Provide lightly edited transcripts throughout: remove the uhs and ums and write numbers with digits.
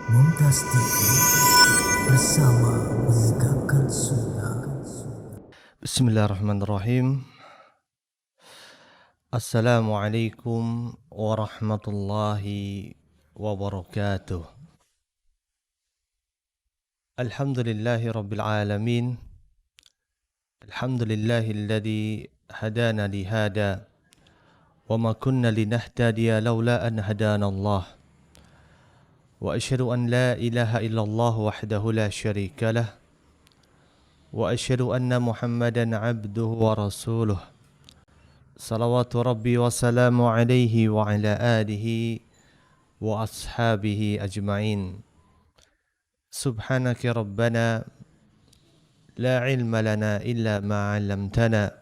Mumtaz TV bersama menegakkan sunnah. Bismillahirrahmanirrahim. Assalamualaikum warahmatullahi wabarakatuh. Alhamdulillahi rabbil alamin. Alhamdulillahilladzi hadana lihada wa ma kunna linahtadiya laula an hadana Allah. Wa asyhadu an la ilaha illallah wahdahu la syarika lah. Wa asyhadu anna Muhammadan abduhu wa rasuluh. Salawatu Rabbi wa salamu alaihi wa ala alihi wa ashabihi ajma'in. Subhanaka Rabbana la ilma lana illa ma 'allamtana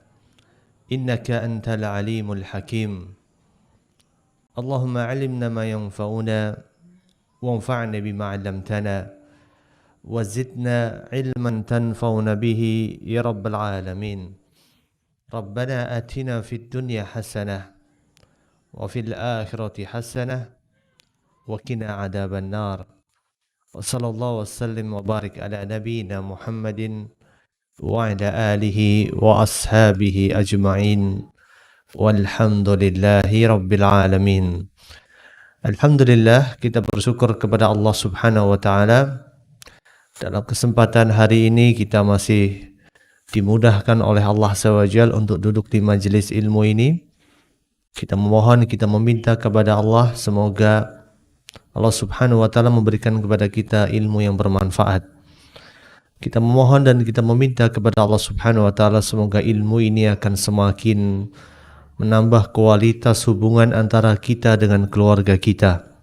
innaka antal alimul hakim. Allahumma 'allimna ma yanfa'una wanfa'na bima 'allamtana wa zidna ilman tanfa'una bihi ya rabbal alamin. Rabbana atina fid dunya hasanah wa fil akhirati hasanah wa qina adzaban nar. Wa sallallahu wasallim wa barik ala nabiyyina Muhammadin wa ala alihi wa ashabihi ajma'in. Walhamdulillahi rabbil alamin. Alhamdulillah, kita bersyukur kepada Allah Subhanahu wa taala. Dalam kesempatan hari ini kita masih dimudahkan oleh Allah SWT untuk duduk di majelis ilmu ini. Kita memohon, kita meminta kepada Allah, semoga Allah Subhanahu wa taala memberikan kepada kita ilmu yang bermanfaat. Kita memohon dan kita meminta kepada Allah Subhanahu wa taala, semoga ilmu ini akan semakin menambah kualitas hubungan antara kita dengan keluarga kita.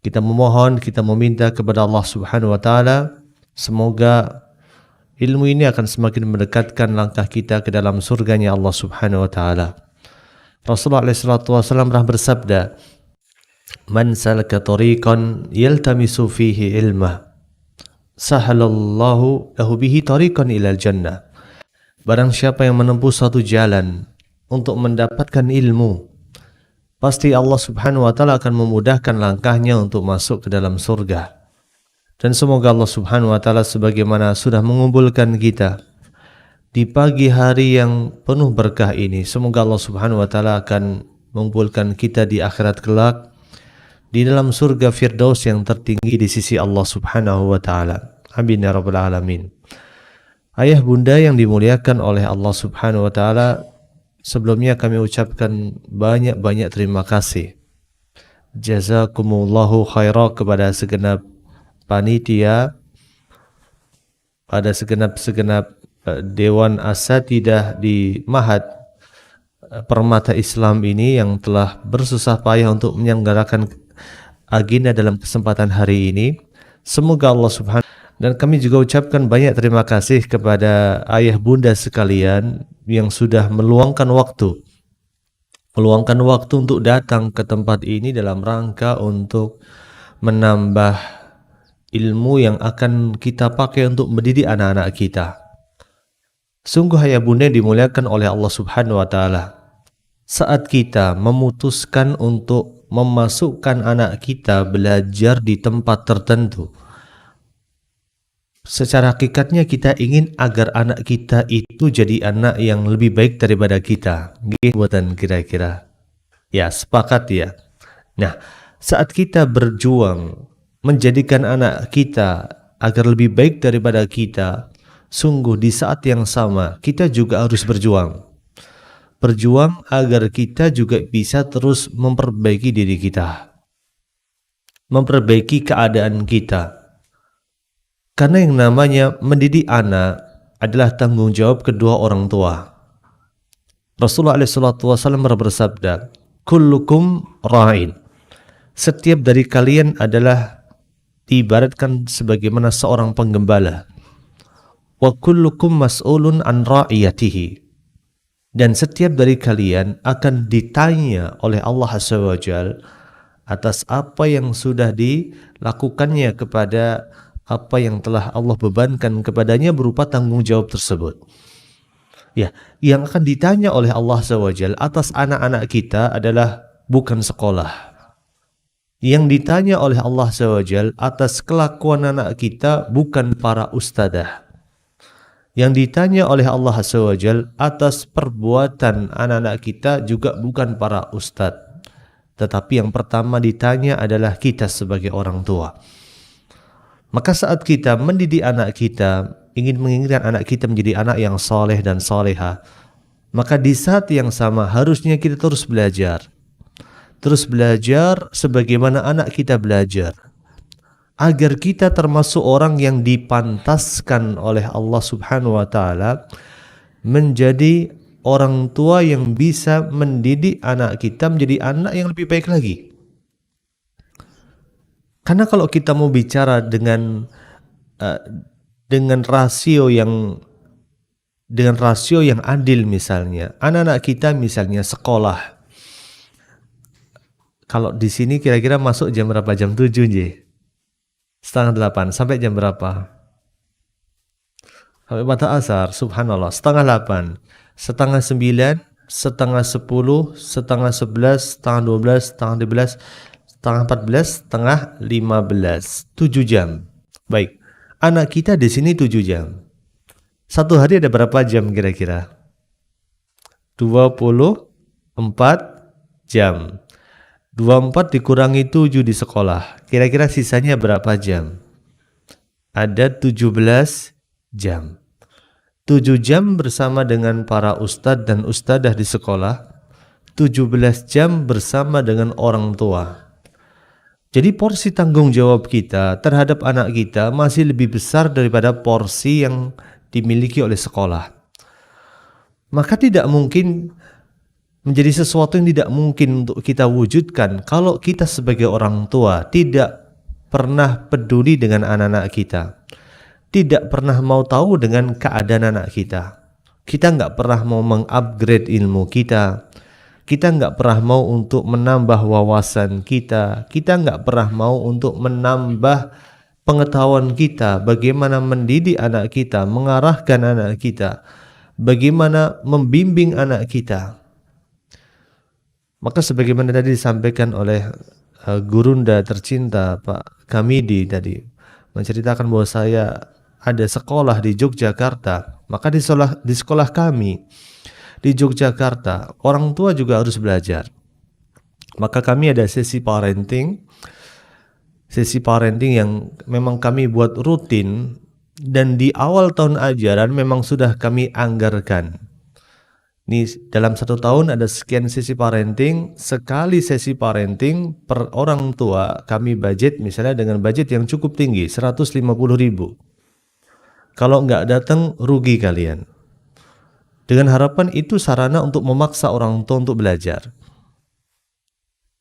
Kita memohon, kita meminta kepada Allah Subhanahu wa taala, semoga ilmu ini akan semakin mendekatkan langkah kita ke dalam surganya Allah Subhanahu wa taala. Rasulullah SAW pernah bersabda, "Man salaka tariqan yaltamisu fihi ilma, sahalallahu lahu bihi tariqan ilal jannah." Barang siapa yang menempuh satu jalan untuk mendapatkan ilmu, pasti Allah Subhanahu wa taala akan memudahkan langkahnya untuk masuk ke dalam surga. Dan semoga Allah Subhanahu wa taala sebagaimana sudah mengumpulkan kita di pagi hari yang penuh berkah ini, semoga Allah Subhanahu wa taala akan mengumpulkan kita di akhirat kelak di dalam surga Firdaus yang tertinggi di sisi Allah Subhanahu wa taala. Amin ya rabbal alamin. Ayah bunda yang dimuliakan oleh Allah Subhanahu wa taala, sebelumnya kami ucapkan banyak-banyak terima kasih. Jazakumullahu khairan kepada segenap panitia, pada segenap Dewan Asatidah di Ma'had Permata Islam ini yang telah bersusah payah untuk menyelenggarakan agenda dalam kesempatan hari ini. Semoga Allah Subhanahu, dan kami juga ucapkan banyak terima kasih kepada ayah bunda sekalian yang sudah meluangkan waktu untuk datang ke tempat ini dalam rangka untuk menambah ilmu yang akan kita pakai untuk mendidik anak-anak kita. Sungguh ayah bunda dimuliakan oleh Allah Subhanahu wa taala, saat kita memutuskan untuk memasukkan anak kita belajar di tempat tertentu, secara hakikatnya kita ingin agar anak kita itu jadi anak yang lebih baik daripada kita. Buatan kira-kira. Ya, sepakat ya. Nah, saat kita berjuang menjadikan anak kita agar lebih baik daripada kita, sungguh di saat yang sama kita juga harus berjuang agar kita juga bisa terus memperbaiki diri kita, memperbaiki keadaan kita. Karena yang namanya mendidik anak adalah tanggung jawab kedua orang tua. Rasulullah SAW bersabda, "Kullukum ra'in." Setiap dari kalian adalah diibaratkan sebagaimana seorang penggembala. Wa kullukum mas'ulun an ra'iyatihi. Dan setiap dari kalian akan ditanya oleh Allah SWT atas apa yang sudah dilakukannya, kepada apa yang telah Allah bebankan kepadanya berupa tanggung jawab tersebut. Ya, yang akan ditanya oleh Allah SWT atas anak-anak kita adalah bukan sekolah, Yang ditanya oleh Allah SWT atas kelakuan anak kita bukan para ustadzah. Yang ditanya oleh Allah SWT atas perbuatan anak-anak kita juga bukan para ustadz. Tetapi yang pertama ditanya adalah kita sebagai orang tua. Maka saat kita mendidik anak kita, ingin menginginkan anak kita menjadi anak yang soleh dan soleha, maka di saat yang sama harusnya kita terus belajar. Terus belajar sebagaimana anak kita belajar. Agar kita termasuk orang yang dipantaskan oleh Allah Subhanahu wa Ta'ala menjadi orang tua yang bisa mendidik anak kita menjadi anak yang lebih baik lagi. Karena kalau kita mau bicara dengan rasio yang adil, misalnya anak-anak kita misalnya sekolah, kalau di sini kira-kira masuk jam berapa? Jam 7 J. Setengah 8 sampai jam berapa? Sampai pada asar, subhanallah. Setengah 8, setengah 9, setengah 10, setengah 11, setengah 12, setengah 13, setengah 14, setengah 15. 7 jam. Baik, anak kita di sini 7 jam. Satu hari ada berapa jam kira-kira? 24 jam. 24 dikurangi 7 di sekolah. Kira-kira sisanya berapa jam? Ada 17 jam. 7 jam bersama dengan para ustadz dan ustadzah di sekolah. 17 jam bersama dengan orang tua. Jadi porsi tanggung jawab kita terhadap anak kita masih lebih besar daripada porsi yang dimiliki oleh sekolah. Maka tidak mungkin menjadi sesuatu yang tidak mungkin untuk kita wujudkan kalau kita sebagai orang tua tidak pernah peduli dengan anak-anak kita, tidak pernah mau tahu dengan keadaan anak kita. Kita nggak pernah mau mengupgrade ilmu kita, kita nggak pernah mau untuk menambah wawasan kita, kita nggak pernah mau untuk menambah pengetahuan kita, bagaimana mendidik anak kita, mengarahkan anak kita, bagaimana membimbing anak kita. Maka sebagaimana tadi disampaikan oleh gurunda tercinta Pak Kamidi tadi, menceritakan bahwa saya ada sekolah di Yogyakarta. Maka di sekolah kami di Yogyakarta, orang tua juga harus belajar. Maka kami ada sesi parenting yang memang kami buat rutin, dan di awal tahun ajaran memang sudah kami anggarkan. Ini dalam 1 tahun ada sekian sesi parenting. Sekali sesi parenting per orang tua kami budget misalnya dengan budget yang cukup tinggi, 150.000. Kalau nggak datang rugi kalian. Dengan harapan itu sarana untuk memaksa orang tua untuk belajar.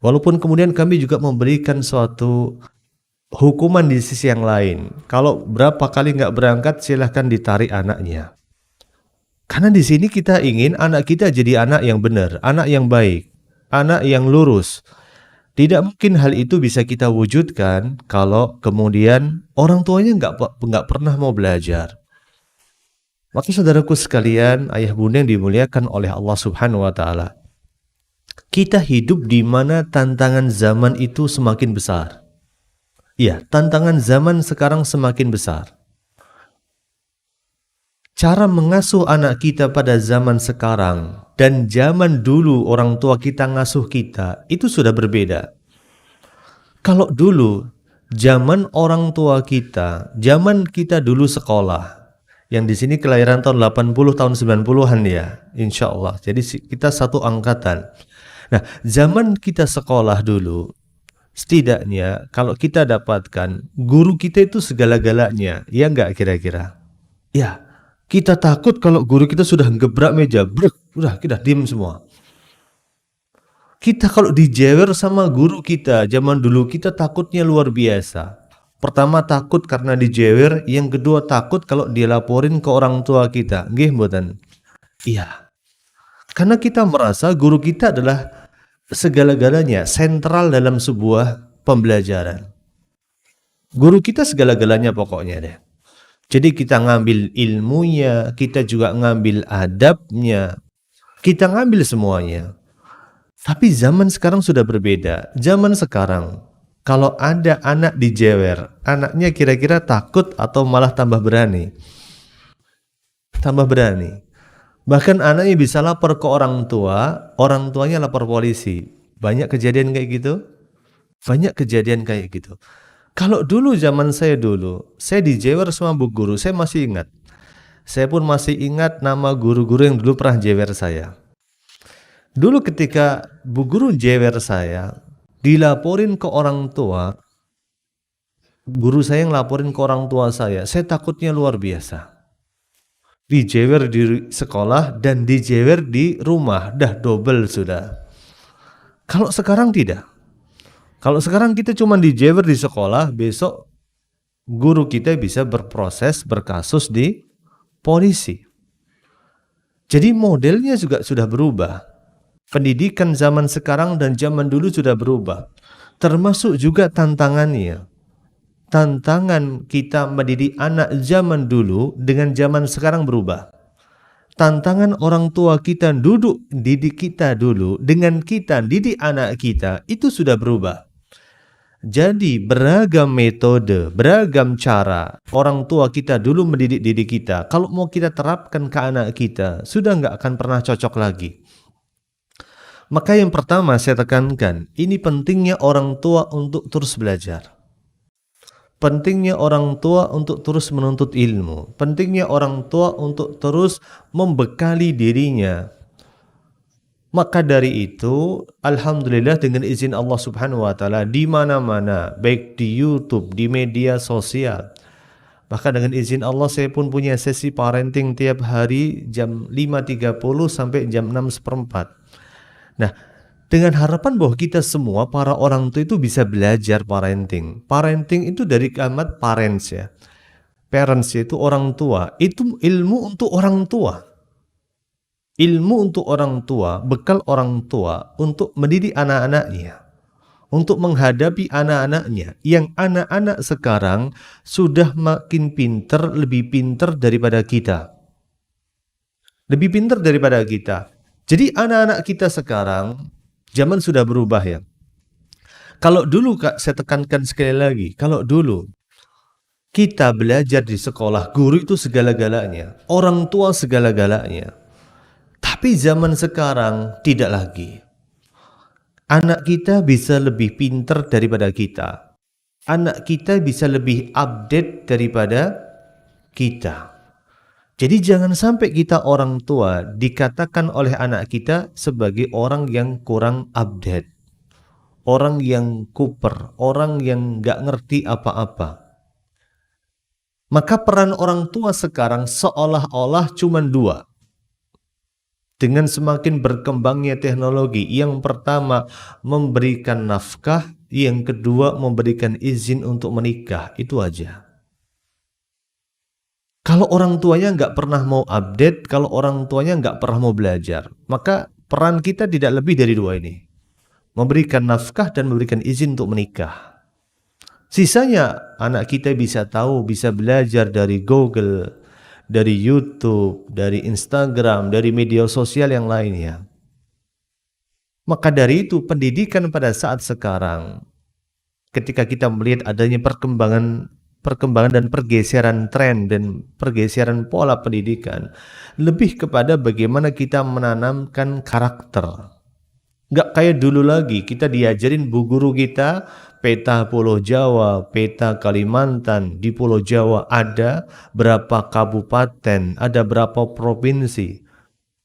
Walaupun kemudian kami juga memberikan suatu hukuman di sisi yang lain. Kalau berapa kali nggak berangkat silahkan ditarik anaknya. Karena di sini kita ingin anak kita jadi anak yang benar, anak yang baik, anak yang lurus. Tidak mungkin hal itu bisa kita wujudkan kalau kemudian orang tuanya nggak pernah mau belajar. Maka saudaraku sekalian, ayah bunda yang dimuliakan oleh Allah Subhanahu wa Ta'ala, kita hidup di mana tantangan zaman itu semakin besar. Ya, tantangan zaman sekarang semakin besar. Cara mengasuh anak kita pada zaman sekarang dan zaman dulu orang tua kita ngasuh kita itu sudah berbeda. Kalau dulu zaman orang tua kita, zaman kita dulu sekolah, yang di sini kelahiran tahun 80 tahun 90-an ya, insya Allah. Jadi kita satu angkatan. Nah, zaman kita sekolah dulu, setidaknya kalau kita dapatkan guru kita itu segala-galanya, ya enggak kira-kira? Ya. Kita takut kalau guru kita sudah gebrak meja, udah kita diam semua. Kita kalau dijewer sama guru kita zaman dulu, kita takutnya luar biasa. Pertama takut karena dijewer, yang kedua takut kalau dilaporin ke orang tua kita. Nggih mboten? Iya. Karena kita merasa guru kita adalah segala-galanya, sentral dalam sebuah pembelajaran. Guru kita segala-galanya pokoknya deh. Jadi kita ngambil ilmunya, kita juga ngambil adabnya, kita ngambil semuanya. Tapi zaman sekarang sudah berbeda. Zaman sekarang Kalau ada anak dijewer, anaknya kira-kira takut atau malah tambah berani? Tambah berani. Bahkan anaknya bisa lapor ke orang tuanya lapor polisi. Banyak kejadian kayak gitu. Banyak kejadian kayak gitu. Kalau dulu zaman saya dijewer sama bu guru, saya masih ingat. Saya pun masih ingat nama guru-guru yang dulu pernah jewer saya. Dulu ketika bu guru jewer saya, dilaporin ke orang tua, guru saya yang laporin ke orang tua saya takutnya luar biasa. Dijewer di sekolah dan dijewer di rumah, dah double sudah. Kalau sekarang tidak. Kalau sekarang kita cuma dijewer di sekolah, besok guru kita bisa berkasus di polisi. Jadi modelnya juga sudah berubah. Pendidikan zaman sekarang dan zaman dulu sudah berubah. Termasuk juga tantangannya. Tantangan kita mendidik anak zaman dulu dengan zaman sekarang berubah. Tantangan orang tua kita didik kita dulu dengan kita didik anak kita itu sudah berubah. Jadi beragam metode, beragam cara orang tua kita dulu mendidik kita. Kalau mau kita terapkan ke anak kita, sudah nggak akan pernah cocok lagi. Maka yang pertama saya tekankan, ini pentingnya orang tua untuk terus belajar. Pentingnya orang tua untuk terus menuntut ilmu. Pentingnya orang tua untuk terus membekali dirinya. Maka dari itu, alhamdulillah dengan izin Allah Subhanahu wa taala di mana-mana, baik di YouTube, di media sosial. Bahkan dengan izin Allah saya pun punya sesi parenting tiap hari jam 5.30 sampai jam 6.15. Nah, dengan harapan bahwa kita semua para orang tua itu bisa belajar parenting. Parenting itu dari kalimat parents ya. Parents itu orang tua. Itu ilmu untuk orang tua. Ilmu untuk orang tua, bekal orang tua untuk mendidik anak-anaknya. Untuk menghadapi anak-anaknya. Yang anak-anak sekarang sudah makin pinter, lebih pinter daripada kita. Lebih pinter daripada kita. Jadi anak-anak kita sekarang zaman sudah berubah ya. Kalau dulu Kak, saya tekankan sekali lagi, kalau dulu kita belajar di sekolah, guru itu segala-galanya, orang tua segala-galanya. Tapi zaman sekarang tidak lagi. Anak kita bisa lebih pinter daripada kita. Anak kita bisa lebih update daripada kita. Jadi jangan sampai kita orang tua dikatakan oleh anak kita sebagai orang yang kurang update. Orang yang kuper, orang yang gak ngerti apa-apa. Maka peran orang tua sekarang seolah-olah cuma dua. Dengan semakin berkembangnya teknologi, yang pertama memberikan nafkah, yang kedua memberikan izin untuk menikah, itu aja. Kalau orang tuanya nggak pernah mau update, kalau orang tuanya nggak pernah mau belajar, maka peran kita tidak lebih dari dua ini. Memberikan nafkah dan memberikan izin untuk menikah. Sisanya anak kita bisa tahu, bisa belajar dari Google, dari YouTube, dari Instagram, dari media sosial yang lainnya. Maka dari itu pendidikan pada saat sekarang, ketika kita melihat adanya perkembangan dan pergeseran tren dan pergeseran pola pendidikan, lebih kepada bagaimana kita menanamkan karakter. Nggak kayak dulu lagi, kita diajarin bu guru kita peta Pulau Jawa, peta Kalimantan, di Pulau Jawa ada berapa kabupaten, ada berapa provinsi.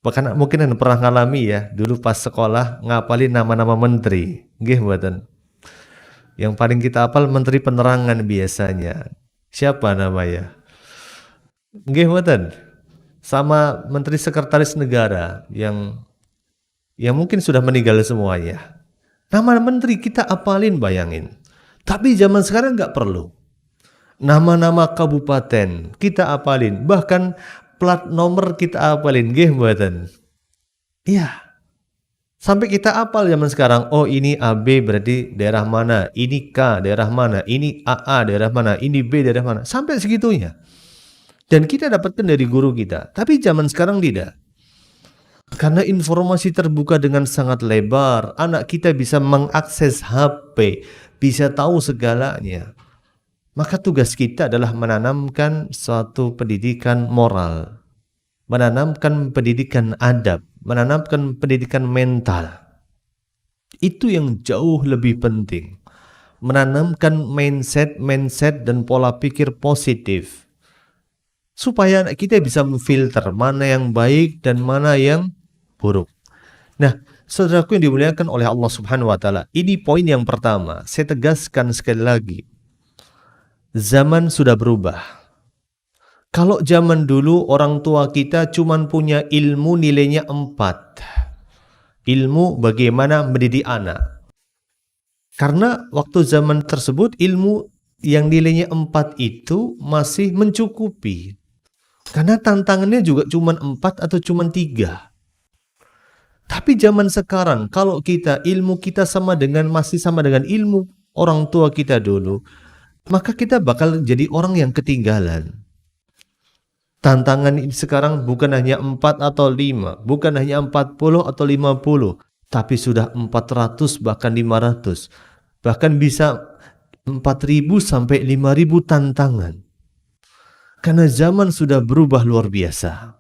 Bahkan mungkin Anda pernah ngalami ya, dulu pas sekolah ngapalin nama-nama menteri. Nggih mboten. Yang paling kita hafal Menteri Penerangan biasanya. Siapa namanya? Nggih mboten. Sama Menteri Sekretaris Negara yang mungkin sudah meninggal semuanya. Nama menteri kita hafalin, bayangin. Tapi zaman sekarang nggak perlu. Nama-nama kabupaten kita hafalin, bahkan plat nomor kita hafalin, nggih mboten. Iya. Sampai kita hafal zaman sekarang, oh ini AB berarti daerah mana, ini K daerah mana, ini AA daerah mana, ini B daerah mana, sampai segitunya. Dan kita dapatkan dari guru kita. Tapi zaman sekarang tidak. Karena informasi terbuka dengan sangat lebar, anak kita bisa mengakses HP, bisa tahu segalanya. Maka tugas kita adalah menanamkan suatu pendidikan moral, menanamkan pendidikan adab, menanamkan pendidikan mental. Itu yang jauh lebih penting. Menanamkan mindset dan pola pikir positif. Supaya kita bisa memfilter mana yang baik dan mana yang buruk. Nah, saudaraku yang dimuliakan oleh Allah Subhanahu wa taala, ini poin yang pertama. Saya tegaskan sekali lagi. Zaman sudah berubah. Kalau zaman dulu orang tua kita cuma punya ilmu nilainya 4. Ilmu bagaimana mendidik anak. Karena waktu zaman tersebut ilmu yang nilainya 4 itu masih mencukupi. Karena tantangannya juga cuma 4 atau cuma 3. Tapi zaman sekarang kalau ilmu kita masih sama dengan ilmu orang tua kita dulu, maka kita bakal jadi orang yang ketinggalan. Tantangan sekarang bukan hanya 4 atau 5, bukan hanya 40 atau 50, tapi sudah 400 bahkan 500. Bahkan bisa 4.000 sampai 5.000 tantangan. Karena zaman sudah berubah luar biasa.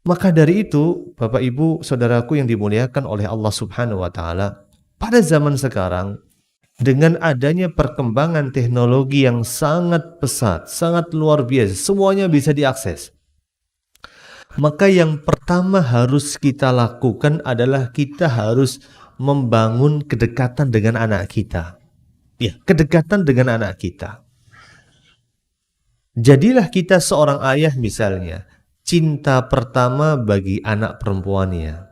Maka dari itu, Bapak Ibu, saudaraku yang dimuliakan oleh Allah Subhanahu wa taala, pada zaman sekarang dengan adanya perkembangan teknologi yang sangat pesat, sangat luar biasa, semuanya bisa diakses. Maka yang pertama harus kita lakukan adalah kita harus membangun kedekatan dengan anak kita. Ya, kedekatan dengan anak kita. Jadilah kita seorang ayah misalnya, cinta pertama bagi anak perempuannya.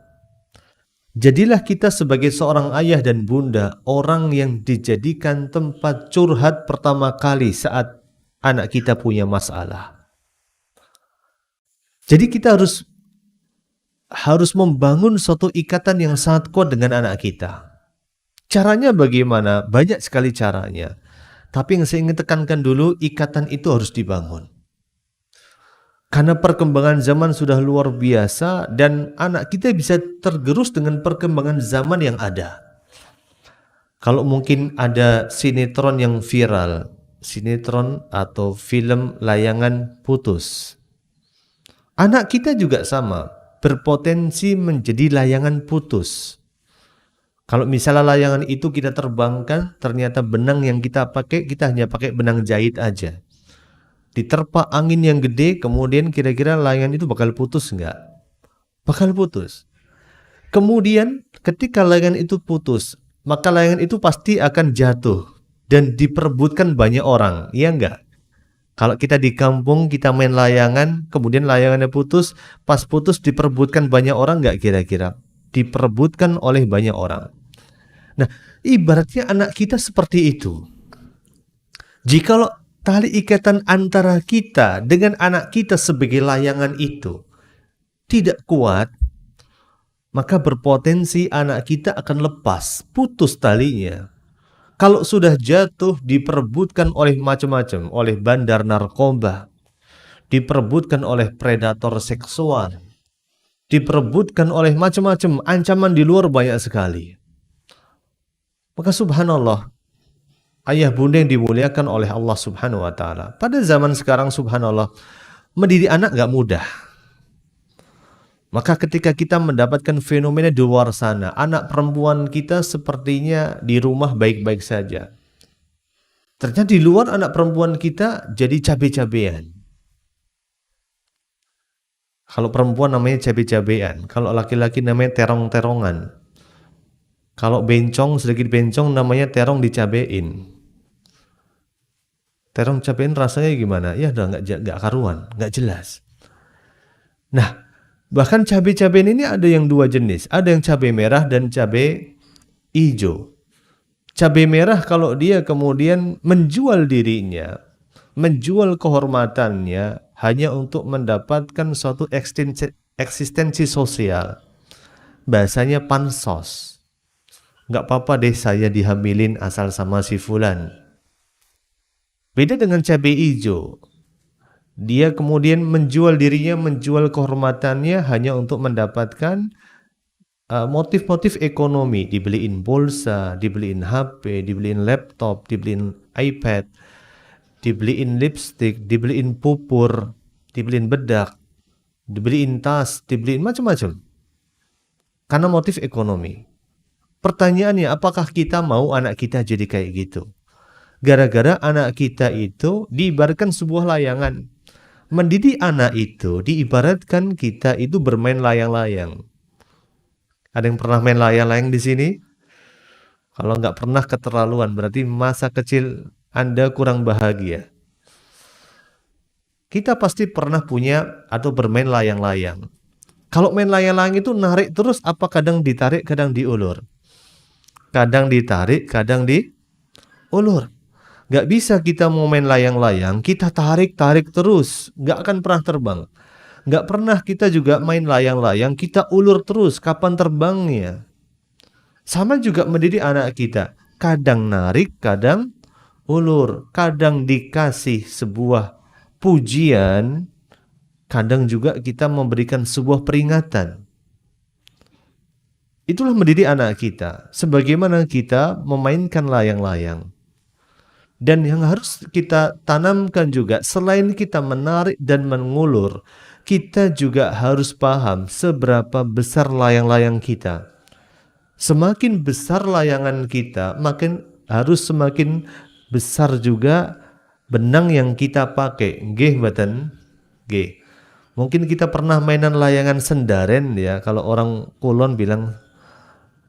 Jadilah kita sebagai seorang ayah dan bunda, orang yang dijadikan tempat curhat pertama kali saat anak kita punya masalah. Jadi kita harus membangun suatu ikatan yang sangat kuat dengan anak kita. Caranya bagaimana? Banyak sekali caranya. Tapi yang saya ingin tekankan dulu, ikatan itu harus dibangun. Karena perkembangan zaman sudah luar biasa dan anak kita bisa tergerus dengan perkembangan zaman yang ada. Kalau mungkin ada sinetron yang viral, sinetron atau film layangan putus. Anak kita juga sama, berpotensi menjadi layangan putus. Kalau misalnya layangan itu kita terbangkan, ternyata benang yang kita pakai, kita hanya pakai benang jahit aja. Diterpa angin yang gede, kemudian kira-kira layangan itu bakal putus enggak? Bakal putus. Kemudian ketika layangan itu putus, maka layangan itu pasti akan jatuh dan diperebutkan banyak orang, iya enggak? Kalau kita di kampung, kita main layangan, kemudian layangannya putus, pas putus diperebutkan banyak orang enggak kira-kira? Diperebutkan oleh banyak orang. Nah, ibaratnya anak kita seperti itu. Jikalau tali ikatan antara kita dengan anak kita sebagai layangan itu tidak kuat, maka berpotensi anak kita akan lepas, putus talinya. Kalau sudah jatuh, diperebutkan oleh macam-macam, oleh bandar narkoba, diperebutkan oleh predator seksual, diperebutkan oleh macam-macam ancaman di luar banyak sekali. Maka subhanallah, ayah bunda yang dimuliakan oleh Allah Subhanahu wa taala, pada zaman sekarang subhanallah, mendidik anak gak mudah. Maka ketika kita mendapatkan fenomena di luar sana, anak perempuan kita sepertinya di rumah baik-baik saja. Ternyata di luar anak perempuan kita jadi cabe-cabean. Kalau perempuan namanya cabe-cabean, kalau laki-laki namanya terong-terongan. Kalau bencong, sedikit bencong namanya terong dicabein. Terong cabein rasanya gimana? Ya udah nggak karuan, nggak jelas. Nah, bahkan cabai-cabai ini ada yang dua jenis. Ada yang cabai merah dan cabai hijau. Cabai merah kalau dia kemudian menjual dirinya, menjual kehormatannya hanya untuk mendapatkan suatu eksistensi sosial. Bahasanya pansos. Nggak apa-apa deh saya dihamilin asal sama si fulan. Beda dengan cabai hijau. Dia kemudian menjual dirinya, menjual kehormatannya hanya untuk mendapatkan motif-motif ekonomi, dibeliin pulsa, dibeliin HP, dibeliin laptop, dibeliin iPad, dibeliin lipstick, dibeliin pupur, dibeliin bedak, dibeliin tas, dibeliin macam-macam. Karena motif ekonomi. Pertanyaannya, apakah kita mau anak kita jadi kayak gitu? Gara-gara anak kita itu diibaratkan sebuah layangan. Mendidik anak itu diibaratkan kita itu bermain layang-layang. Ada yang pernah main layang-layang di sini? Kalau nggak pernah keterlaluan, berarti masa kecil Anda kurang bahagia. Kita pasti pernah punya atau bermain layang-layang. Kalau main layang-layang itu narik terus apa kadang ditarik, kadang diulur? Kadang ditarik, kadang diulur. Nggak bisa kita mau main layang-layang, kita tarik-tarik terus, nggak akan pernah terbang. Nggak pernah kita juga main layang-layang, kita ulur terus, kapan terbangnya? Sama juga mendidik anak kita, kadang narik, kadang ulur, kadang dikasih sebuah pujian, kadang juga kita memberikan sebuah peringatan. Itulah mendidik anak kita, sebagaimana kita memainkan layang-layang. Dan yang harus kita tanamkan juga, selain kita menarik dan mengulur, kita juga harus paham seberapa besar layang-layang kita. Semakin besar layangan kita, makin harus semakin besar juga benang yang kita pakai. Nggih mboten? Nggih. Mungkin kita pernah mainan layangan sendaren ya, kalau orang kulon bilang,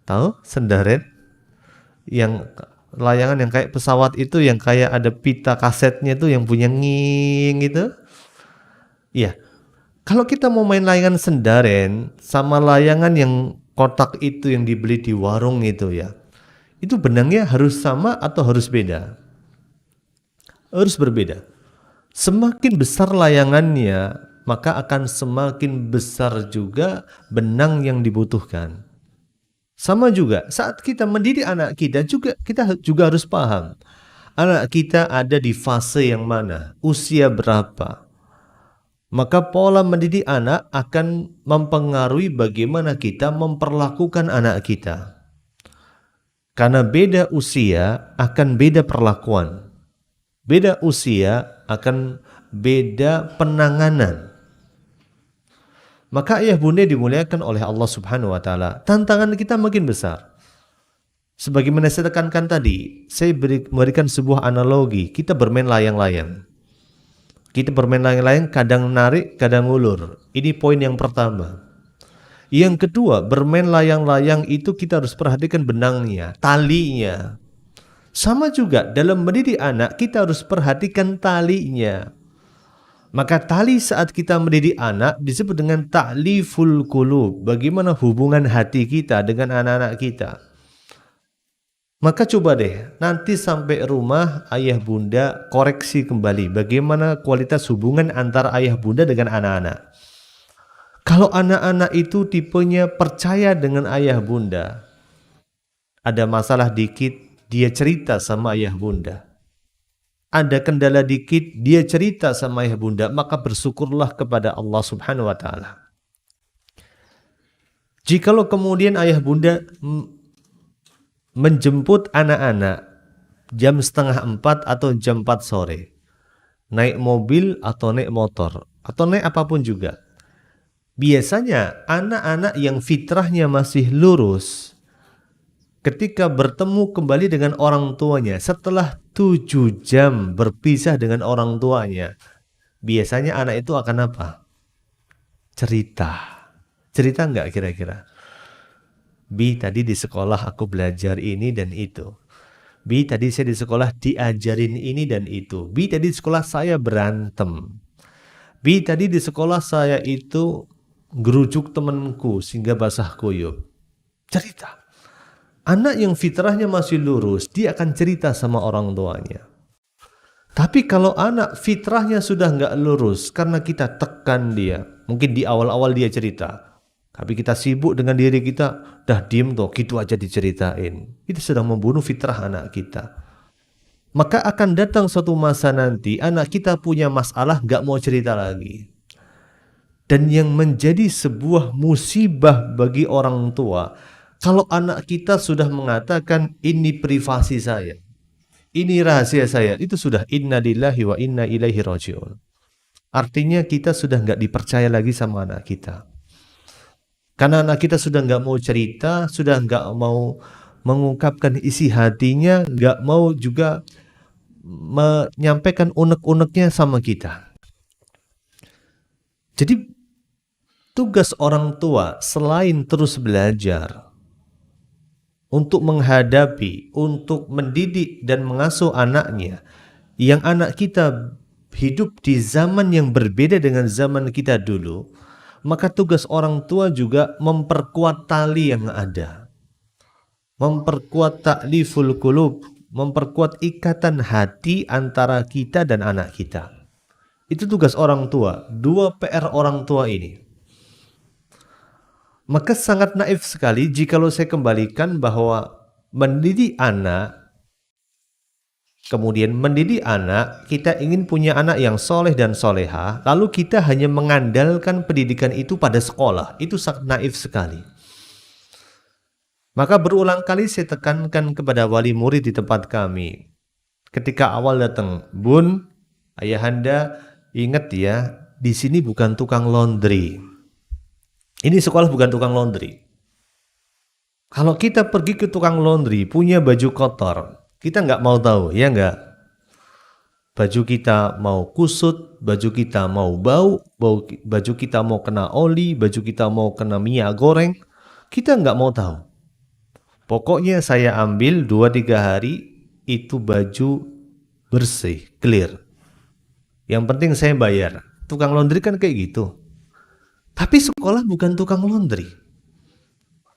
tahu sendaren? Yang layangan yang kayak pesawat itu, yang kayak ada pita kasetnya itu, yang punya nging itu. Iya. Kalau kita mau main layangan sendaren sama layangan yang kotak itu yang dibeli di warung itu ya, itu benangnya harus sama atau harus beda? Harus berbeda. Semakin besar layangannya, maka akan semakin besar juga benang yang dibutuhkan. Sama juga saat kita mendidik anak kita juga harus paham anak kita ada di fase yang mana, usia berapa. Maka pola mendidik anak akan mempengaruhi bagaimana kita memperlakukan anak kita. Karena beda usia akan beda perlakuan. Beda usia akan beda penanganan. Maka ayah bunda dimuliakan oleh Allah Subhanahu wa taala, tantangan kita makin besar. Sebagaimana saya tekankan tadi, saya memberikan sebuah analogi, kita bermain layang-layang. Kita bermain layang-layang, kadang narik, kadang ulur. Ini poin yang pertama. Yang kedua, bermain layang-layang itu kita harus perhatikan benangnya, talinya. Sama juga dalam mendidik anak, kita harus perhatikan talinya. Maka tali saat kita mendidik anak disebut dengan ta'liful qulub. Bagaimana hubungan hati kita dengan anak-anak kita. Maka coba deh, nanti sampai rumah ayah bunda koreksi kembali bagaimana kualitas hubungan antara ayah bunda dengan anak-anak. Kalau anak-anak itu tipenya percaya dengan ayah bunda, ada masalah dikit, dia cerita sama ayah bunda. Ada kendala dikit, dia cerita sama ayah bunda, maka bersyukurlah kepada Allah Subhanahu wa taala. Jikalau kemudian ayah bunda menjemput anak-anak jam 3:30 atau jam 4 sore, naik mobil atau naik motor atau naik apapun juga, biasanya anak-anak yang fitrahnya masih lurus ketika bertemu kembali dengan orang tuanya setelah 7 jam berpisah dengan orang tuanya, biasanya anak itu akan apa? Cerita enggak kira-kira? Bi, tadi di sekolah aku belajar ini dan itu. Bi, tadi saya di sekolah diajarin ini dan itu. Bi, tadi di sekolah saya berantem. Bi, tadi di sekolah saya itu gerujuk temanku sehingga basah kuyup. Cerita. Anak yang fitrahnya masih lurus, dia akan cerita sama orang tuanya. Tapi kalau anak fitrahnya sudah nggak lurus karena kita tekan dia, mungkin di awal-awal dia cerita, tapi kita sibuk dengan diri kita, dah diem tuh, gitu aja diceritain. Itu sedang membunuh fitrah anak kita. Maka akan datang suatu masa nanti, anak kita punya masalah, gak mau cerita lagi. Dan yang menjadi sebuah musibah bagi orang tua, kalau anak kita sudah mengatakan ini privasi saya, ini rahasia saya, itu sudah inna lillahi wa inna ilaihi raji'un. Artinya kita sudah nggak dipercaya lagi sama anak kita. Karena anak kita sudah nggak mau cerita, sudah nggak mau mengungkapkan isi hatinya, nggak mau juga menyampaikan unek-uneknya sama kita. Jadi tugas orang tua selain terus belajar untuk menghadapi, untuk mendidik dan mengasuh anaknya, yang anak kita hidup di zaman yang berbeda dengan zaman kita dulu, maka tugas orang tua juga memperkuat tali yang ada, memperkuat ta'liful qulub, memperkuat ikatan hati antara kita dan anak kita. Itu tugas orang tua, dua PR orang tua ini. Maka sangat naif sekali jikalau saya kembalikan bahwa mendidik anak, kemudian mendidik anak, kita ingin punya anak yang soleh dan soleha, lalu kita hanya mengandalkan pendidikan itu pada sekolah. Itu sangat naif sekali. Maka berulang kali saya tekankan kepada wali murid di tempat kami. Ketika awal datang, Bun, ayahanda, ingat ya, di sini bukan tukang laundry. Ini sekolah bukan tukang laundry. Kalau kita pergi ke tukang laundry, punya baju kotor, kita nggak mau tahu, ya nggak? Baju kita mau kusut, baju kita mau bau, baju kita mau kena oli, baju kita mau kena minyak goreng, kita nggak mau tahu. Pokoknya saya ambil 2-3 hari, itu baju bersih, clear. Yang penting saya bayar. Tukang laundry kan kayak gitu. Tapi sekolah bukan tukang laundry.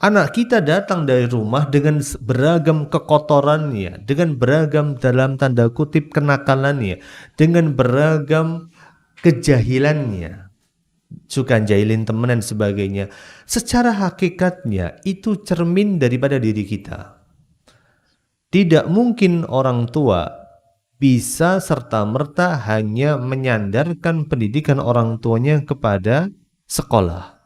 Anak kita datang dari rumah dengan beragam kekotorannya, dengan beragam dalam tanda kutip kenakalannya, dengan beragam kejahilannya, suka jahilin teman dan sebagainya. Secara hakikatnya itu cermin daripada diri kita. Tidak mungkin orang tua bisa serta-merta hanya menyandarkan pendidikan orang tuanya kepada sekolah.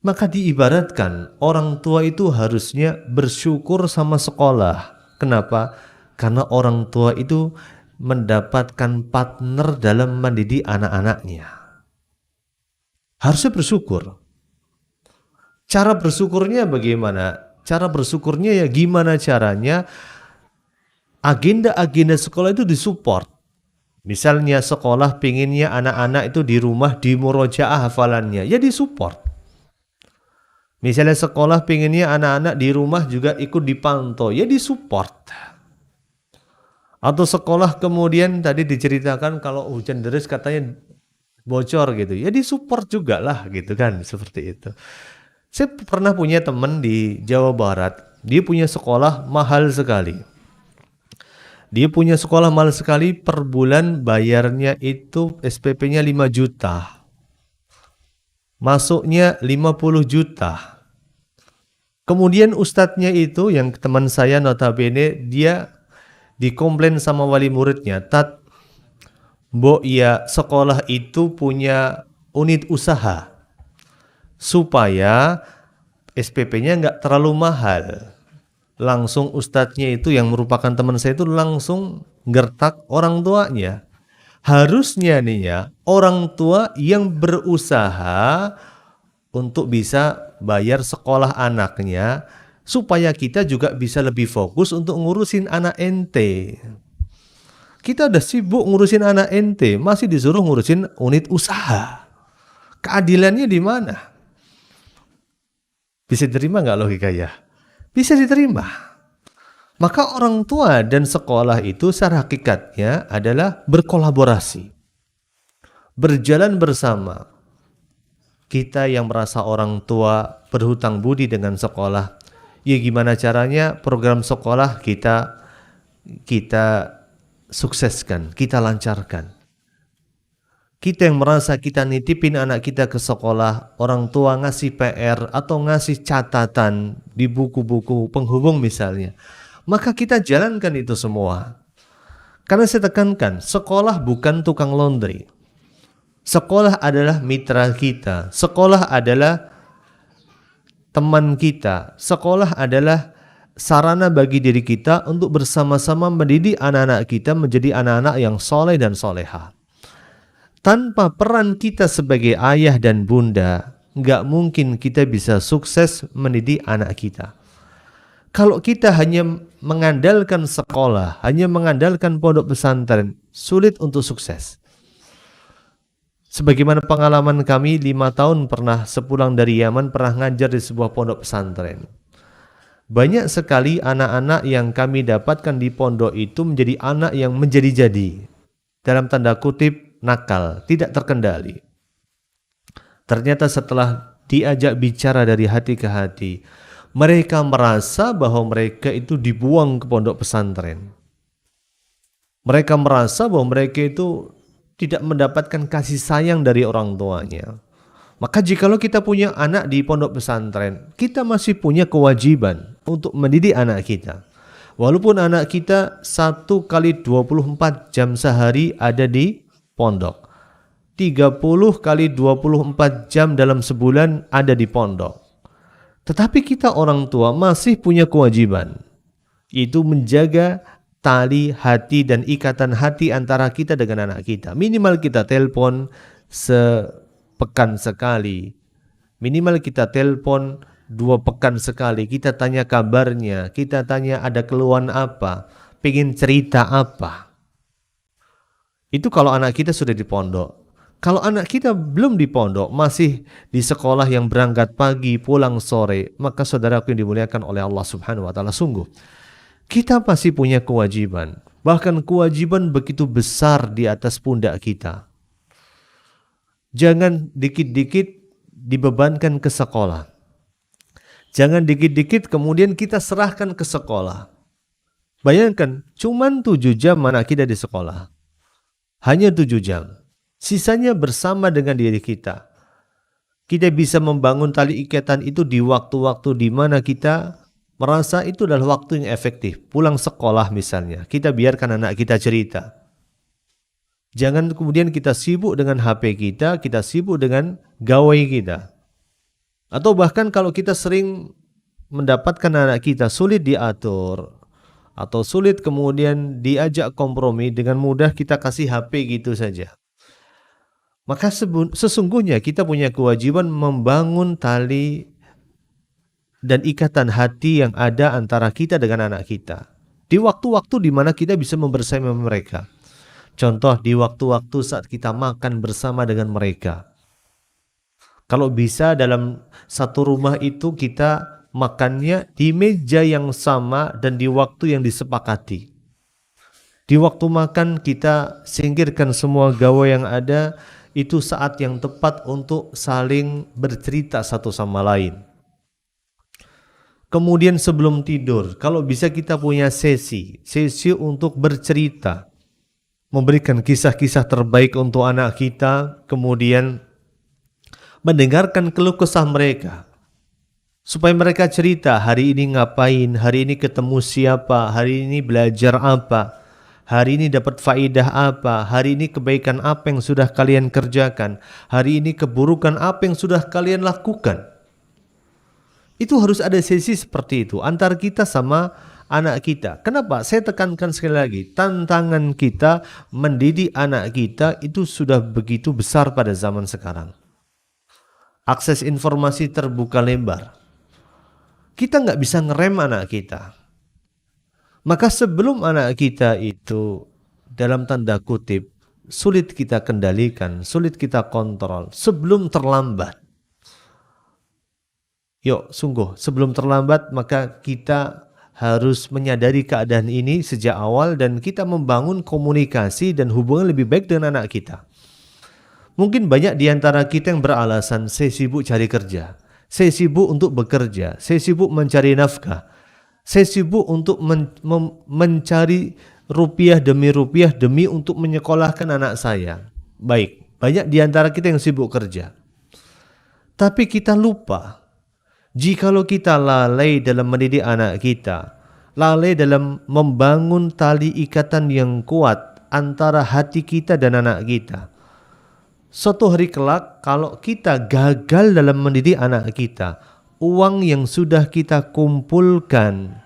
Maka diibaratkan orang tua itu harusnya bersyukur sama sekolah. Kenapa? Karena orang tua itu mendapatkan partner dalam mendidik anak-anaknya. Harusnya bersyukur. Cara bersyukurnya bagaimana? Cara bersyukurnya ya gimana caranya agenda-agenda sekolah itu disupport. Misalnya sekolah pinginnya anak-anak itu di rumah di murojaah hafalannya, ya disupport. Misalnya sekolah pinginnya anak-anak di rumah juga ikut dipantau, ya disupport. Atau sekolah kemudian tadi diceritakan kalau hujan deras katanya bocor gitu, ya disupport juga lah gitu kan, seperti itu. Saya pernah punya teman di Jawa Barat, dia punya sekolah mahal sekali. Dia punya sekolah mahal sekali, per bulan bayarnya itu SPP-nya 5 juta. Masuknya 50 juta. Kemudian ustadznya itu, yang teman saya notabene, dia dikomplain sama wali muridnya, Tat, Mbok ya sekolah itu punya unit usaha, supaya SPP-nya nggak terlalu mahal. Langsung ustadznya itu yang merupakan teman saya itu langsung gertak orang tuanya. Harusnya nih ya, orang tua yang berusaha untuk bisa bayar sekolah anaknya, supaya kita juga bisa lebih fokus untuk ngurusin anak ente. Kita udah sibuk ngurusin anak ente, masih disuruh ngurusin unit usaha. Keadilannya di mana? Bisa diterima nggak logika ya? Bisa diterima. Maka orang tua dan sekolah itu secara hakikatnya adalah berkolaborasi, berjalan bersama. Kita yang merasa orang tua berhutang budi dengan sekolah, ya gimana caranya program sekolah kita sukseskan, kita lancarkan. Kita yang merasa kita nitipin anak kita ke sekolah, orang tua ngasih PR atau ngasih catatan di buku-buku penghubung misalnya, maka kita jalankan itu semua. Karena saya tekankan, sekolah bukan tukang laundry. Sekolah adalah mitra kita. Sekolah adalah teman kita. Sekolah adalah sarana bagi diri kita untuk bersama-sama mendidik anak-anak kita menjadi anak-anak yang soleh dan soleha. Tanpa peran kita sebagai ayah dan bunda, nggak mungkin kita bisa sukses mendidik anak kita. Kalau kita hanya mengandalkan sekolah, hanya mengandalkan pondok pesantren, sulit untuk sukses. Sebagaimana pengalaman kami 5 tahun pernah sepulang dari Yaman pernah ngajar di sebuah pondok pesantren. Banyak sekali anak-anak yang kami dapatkan di pondok itu menjadi anak yang menjadi-jadi. Dalam tanda kutip nakal, tidak terkendali. Ternyata setelah diajak bicara dari hati ke hati, mereka merasa bahwa mereka itu dibuang ke pondok pesantren. Mereka merasa bahwa mereka itu tidak mendapatkan kasih sayang dari orang tuanya. Maka jikalau kita punya anak di pondok pesantren, kita masih punya kewajiban untuk mendidik anak kita. Walaupun anak kita 1 kali 24 jam sehari ada di pondok, 30 kali 24 jam dalam sebulan ada di pondok. Tetapi kita orang tua masih punya kewajiban, yaitu menjaga tali hati dan ikatan hati antara kita dengan anak kita. Minimal kita telepon sepekan sekali. Minimal kita telepon 2 pekan sekali. Kita tanya kabarnya, kita tanya ada keluhan apa, pengen cerita apa. Itu kalau anak kita sudah di pondok. Kalau anak kita belum di pondok, masih di sekolah yang berangkat pagi, pulang sore, maka saudaraku yang dimuliakan oleh Allah Subhanahu wa taala, sungguh kita pasti punya kewajiban, bahkan kewajiban begitu besar di atas pundak kita. Jangan dikit-dikit dibebankan ke sekolah. Jangan dikit-dikit kemudian kita serahkan ke sekolah. Bayangkan, cuman 7 jam anak kita di sekolah. Hanya 7 jam. Sisanya bersama dengan diri kita. Kita bisa membangun tali ikatan itu di waktu-waktu di mana kita merasa itu adalah waktu yang efektif. Pulang sekolah misalnya, kita biarkan anak kita cerita. Jangan kemudian kita sibuk dengan HP kita sibuk dengan gawai kita. Atau bahkan kalau kita sering mendapatkan anak kita sulit diatur, atau sulit kemudian diajak kompromi, dengan mudah kita kasih HP gitu saja. Maka sesungguhnya kita punya kewajiban membangun tali dan ikatan hati yang ada antara kita dengan anak kita di waktu-waktu di mana kita bisa membersama mereka. Contoh di waktu-waktu saat kita makan bersama dengan mereka. Kalau bisa dalam satu rumah itu kita makannya di meja yang sama dan di waktu yang disepakati. Di waktu makan kita singkirkan semua gawe yang ada, itu saat yang tepat untuk saling bercerita satu sama lain. Kemudian sebelum tidur, kalau bisa kita punya sesi untuk bercerita, memberikan kisah-kisah terbaik untuk anak kita, kemudian mendengarkan keluh kesah mereka, supaya mereka cerita hari ini ngapain, hari ini ketemu siapa, hari ini belajar apa, hari ini dapat faidah apa, hari ini kebaikan apa yang sudah kalian kerjakan, hari ini keburukan apa yang sudah kalian lakukan. Itu harus ada sesi seperti itu antara kita sama anak kita. Kenapa? Saya tekankan sekali lagi, tantangan kita mendidik anak kita itu sudah begitu besar pada zaman sekarang. Akses informasi terbuka lebar. Kita nggak bisa ngerem anak kita. Maka sebelum anak kita itu dalam tanda kutip sulit kita kendalikan, sulit kita kontrol, sebelum terlambat. Yuk, sungguh sebelum terlambat maka kita harus menyadari keadaan ini sejak awal dan kita membangun komunikasi dan hubungan lebih baik dengan anak kita. Mungkin banyak di antara kita yang beralasan, saya sibuk cari kerja, saya sibuk untuk bekerja, saya sibuk mencari nafkah, saya sibuk untuk mencari rupiah demi untuk menyekolahkan anak saya. Baik, banyak di antara kita yang sibuk kerja. Tapi kita lupa, jikalau kita lalai dalam mendidik anak kita, lalai dalam membangun tali ikatan yang kuat antara hati kita dan anak kita, suatu hari kelak kalau kita gagal dalam mendidik anak kita, uang yang sudah kita kumpulkan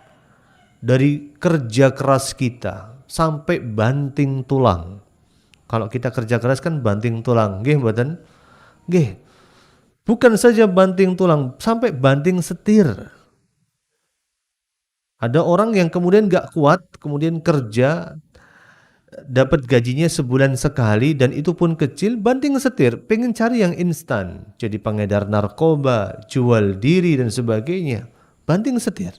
dari kerja keras kita sampai banting tulang. Kalau kita kerja keras kan banting tulang, nggih mboten? Nggih. Bukan saja banting tulang, sampai banting setir. Ada orang yang kemudian gak kuat, kemudian kerja, dapat gajinya sebulan sekali dan itu pun kecil, banting setir, pengen cari yang instan. Jadi pengedar narkoba, jual diri dan sebagainya, banting setir.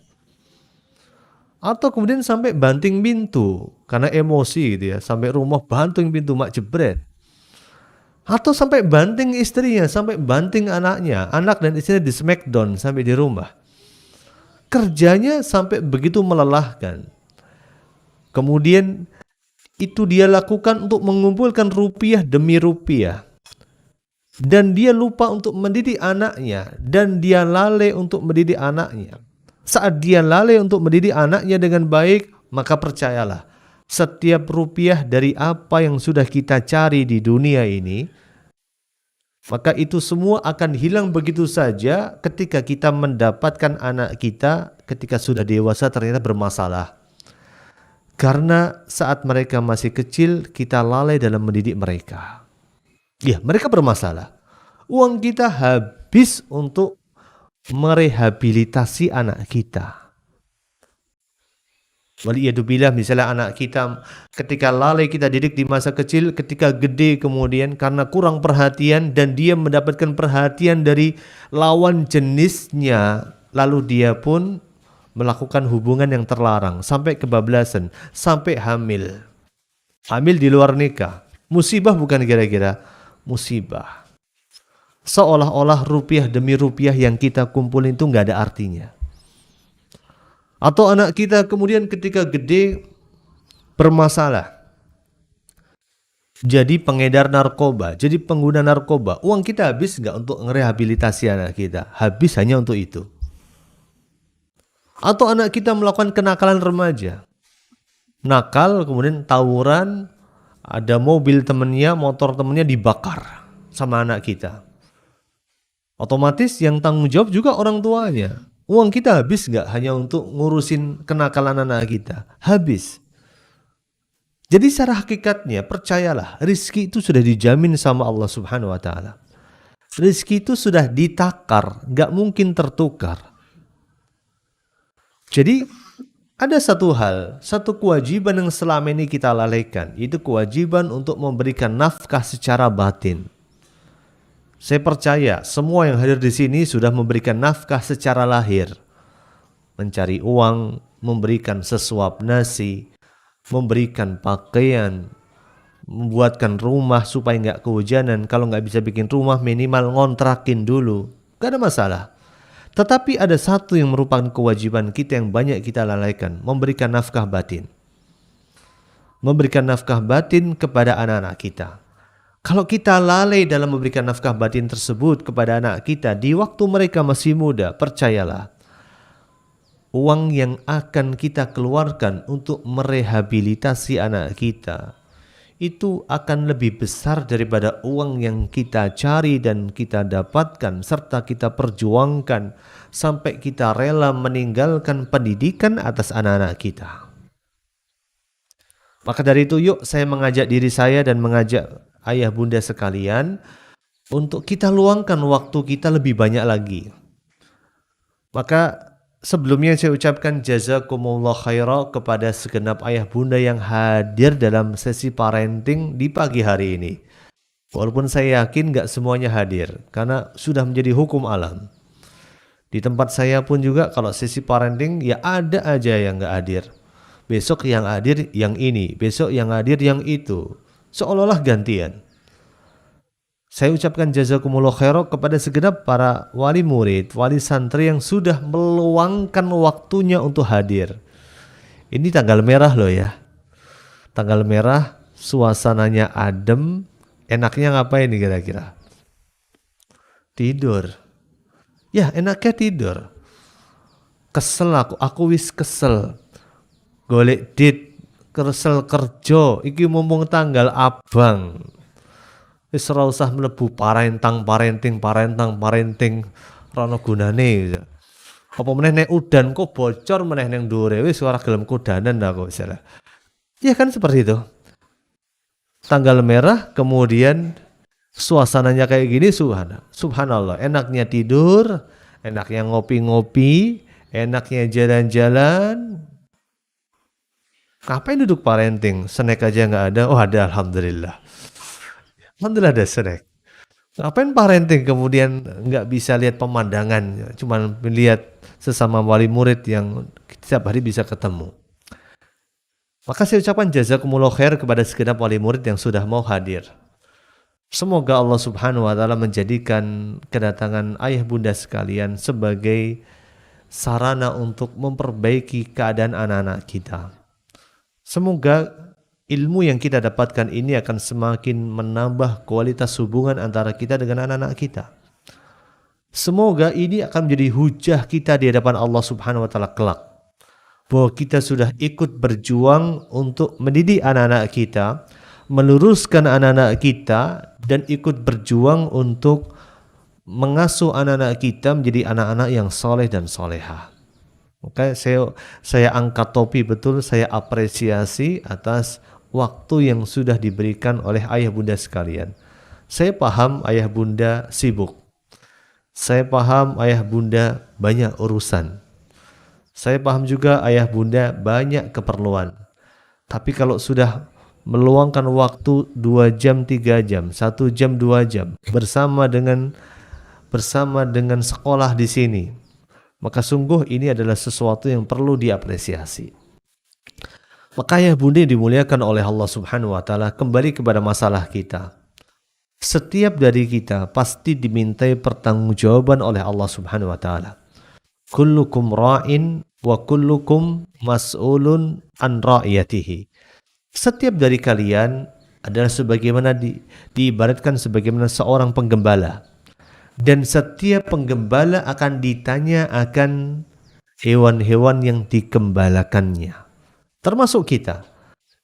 Atau kemudian sampai banting pintu karena emosi gitu ya, sampai rumah banting pintu mak jebret. Atau sampai banting istrinya, sampai banting anaknya, anak dan istrinya di smackdown sampai di rumah. Kerjanya sampai begitu melelahkan. Kemudian itu dia lakukan untuk mengumpulkan rupiah demi rupiah. Dan dia lupa untuk mendidik anaknya. Dan dia lalai untuk mendidik anaknya. Saat dia lalai untuk mendidik anaknya dengan baik, maka percayalah, setiap rupiah dari apa yang sudah kita cari di dunia ini, maka itu semua akan hilang begitu saja ketika kita mendapatkan anak kita ketika sudah dewasa ternyata bermasalah. Karena saat mereka masih kecil, kita lalai dalam mendidik mereka. Ya, mereka bermasalah. Uang kita habis untuk merehabilitasi anak kita. Waliyadzubillah, misalnya anak kita ketika lalai kita didik di masa kecil, ketika gede kemudian karena kurang perhatian dan dia mendapatkan perhatian dari lawan jenisnya, lalu dia pun melakukan hubungan yang terlarang sampai kebablasan, sampai hamil. Hamil di luar nikah. Musibah bukan kira-kira? Musibah. Seolah-olah rupiah demi rupiah yang kita kumpulin itu nggak ada artinya. Atau anak kita kemudian ketika gede bermasalah. Jadi pengedar narkoba, jadi pengguna narkoba. Uang kita habis nggak untuk ngerehabilitasi anak kita? Habis hanya untuk itu. Atau anak kita melakukan kenakalan remaja. Nakal, kemudian tawuran, ada mobil temennya, motor temennya dibakar sama anak kita. Otomatis yang tanggung jawab juga orang tuanya. Uang kita habis nggak hanya untuk ngurusin kenakalan anak kita? Habis. Jadi secara hakikatnya, percayalah, rizki itu sudah dijamin sama Allah Subhanahu wa Ta'ala. Rizki itu sudah ditakar, nggak mungkin tertukar. Jadi ada satu hal, satu kewajiban yang selama ini kita lalaikan, yaitu kewajiban untuk memberikan nafkah secara batin. Saya percaya semua yang hadir di sini sudah memberikan nafkah secara lahir. Mencari uang, memberikan sesuap nasi, memberikan pakaian, membuatkan rumah supaya nggak kehujanan. Kalau nggak bisa bikin rumah minimal ngontrakin dulu, nggak ada masalah. Tetapi ada satu yang merupakan kewajiban kita yang banyak kita lalaikan, memberikan nafkah batin. Memberikan nafkah batin kepada anak-anak kita. Kalau kita lalai dalam memberikan nafkah batin tersebut kepada anak kita di waktu mereka masih muda, percayalah, uang yang akan kita keluarkan untuk merehabilitasi anak kita itu akan lebih besar daripada uang yang kita cari dan kita dapatkan serta kita perjuangkan sampai kita rela meninggalkan pendidikan atas anak-anak kita. Maka dari itu yuk saya mengajak diri saya dan mengajak ayah bunda sekalian untuk kita luangkan waktu kita lebih banyak lagi. Maka sebelumnya saya ucapkan jazakumullah khairah kepada segenap ayah bunda yang hadir dalam sesi parenting di pagi hari ini. Walaupun saya yakin gak semuanya hadir, karena sudah menjadi hukum alam. Di tempat saya pun juga kalau sesi parenting ya ada aja yang gak hadir. Besok yang hadir yang ini, besok yang hadir yang itu. Seolah-olah gantian. Saya ucapkan jazakumullah khairan kepada segenap para wali murid, wali santri yang sudah meluangkan waktunya untuk hadir. Ini tanggal merah loh ya. Tanggal merah, suasananya adem, enaknya ngapain nih kira-kira? Tidur. Ya enaknya tidur. Kesel aku wis kesel. Golek dit, kesel kerja, iki mumpung tanggal abang. Wis ora usah mlebu parenting, rono gunane gitu. Apa meneh nek udan kok bocor meneh ning dhuwure wis ora gelem kudanan aku misalnya. Ya kan seperti itu. Tanggal merah kemudian suasananya kayak gini subhanallah, enaknya tidur, enaknya ngopi-ngopi, enaknya jalan-jalan. Ngapain duduk parenting? Snack aja nggak ada. Oh ada, alhamdulillah. Alhamdulillah ada snack. Ngapain parenting kemudian nggak bisa lihat pemandangan, cuman melihat sesama wali murid yang setiap hari bisa ketemu. Maka saya ucapkan jazakumullah khair kepada segenap wali murid yang sudah mau hadir. Semoga Allah Subhanahu wa taala menjadikan kedatangan ayah bunda sekalian sebagai sarana untuk memperbaiki keadaan anak-anak kita. Semoga ilmu yang kita dapatkan ini akan semakin menambah kualitas hubungan antara kita dengan anak-anak kita. Semoga ini akan menjadi hujah kita di hadapan Allah Subhanahu wa taala kelak, bahwa kita sudah ikut berjuang untuk mendidik anak-anak kita, meluruskan anak-anak kita, dan ikut berjuang untuk mengasuh anak-anak kita menjadi anak-anak yang soleh dan solehah. Oke, saya angkat topi betul, saya apresiasi atas waktu yang sudah diberikan oleh ayah bunda sekalian. Saya paham ayah bunda sibuk. Saya paham ayah bunda banyak urusan. Saya paham juga ayah bunda banyak keperluan. Tapi kalau sudah meluangkan waktu 2 jam 3 jam, 1 jam 2 jam bersama dengan sekolah di sini, maka sungguh ini adalah sesuatu yang perlu diapresiasi. Maka ayah bunda dimuliakan oleh Allah Subhanahu wa taala, kembali kepada masalah kita. Setiap dari kita pasti dimintai pertanggungjawaban oleh Allah Subhanahu wa taala. Kullukum ra'in wa kullukum mas'ulun an ra'iyatihi. Setiap dari kalian adalah sebagaimana diibaratkan sebagaimana seorang penggembala, dan setiap penggembala akan ditanya akan hewan-hewan yang digembalakannya, termasuk kita.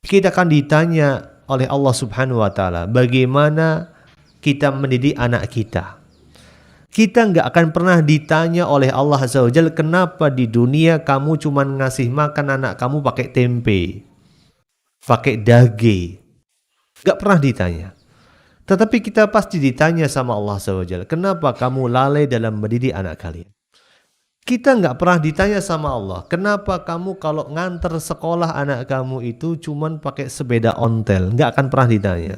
Kita akan ditanya oleh Allah Subhanahu wa taala bagaimana kita mendidik anak kita. Kita nggak akan pernah ditanya oleh Allah Azza wa Jalla, kenapa di dunia kamu cuma ngasih makan anak kamu pakai tempe, pakai daging. Nggak pernah ditanya. Tetapi kita pasti ditanya sama Allah Azza wa Jalla, kenapa kamu lalai dalam mendidik anak kalian. Kita nggak pernah ditanya sama Allah, kenapa kamu kalau nganter sekolah anak kamu itu cuma pakai sepeda ontel. Nggak akan pernah ditanya.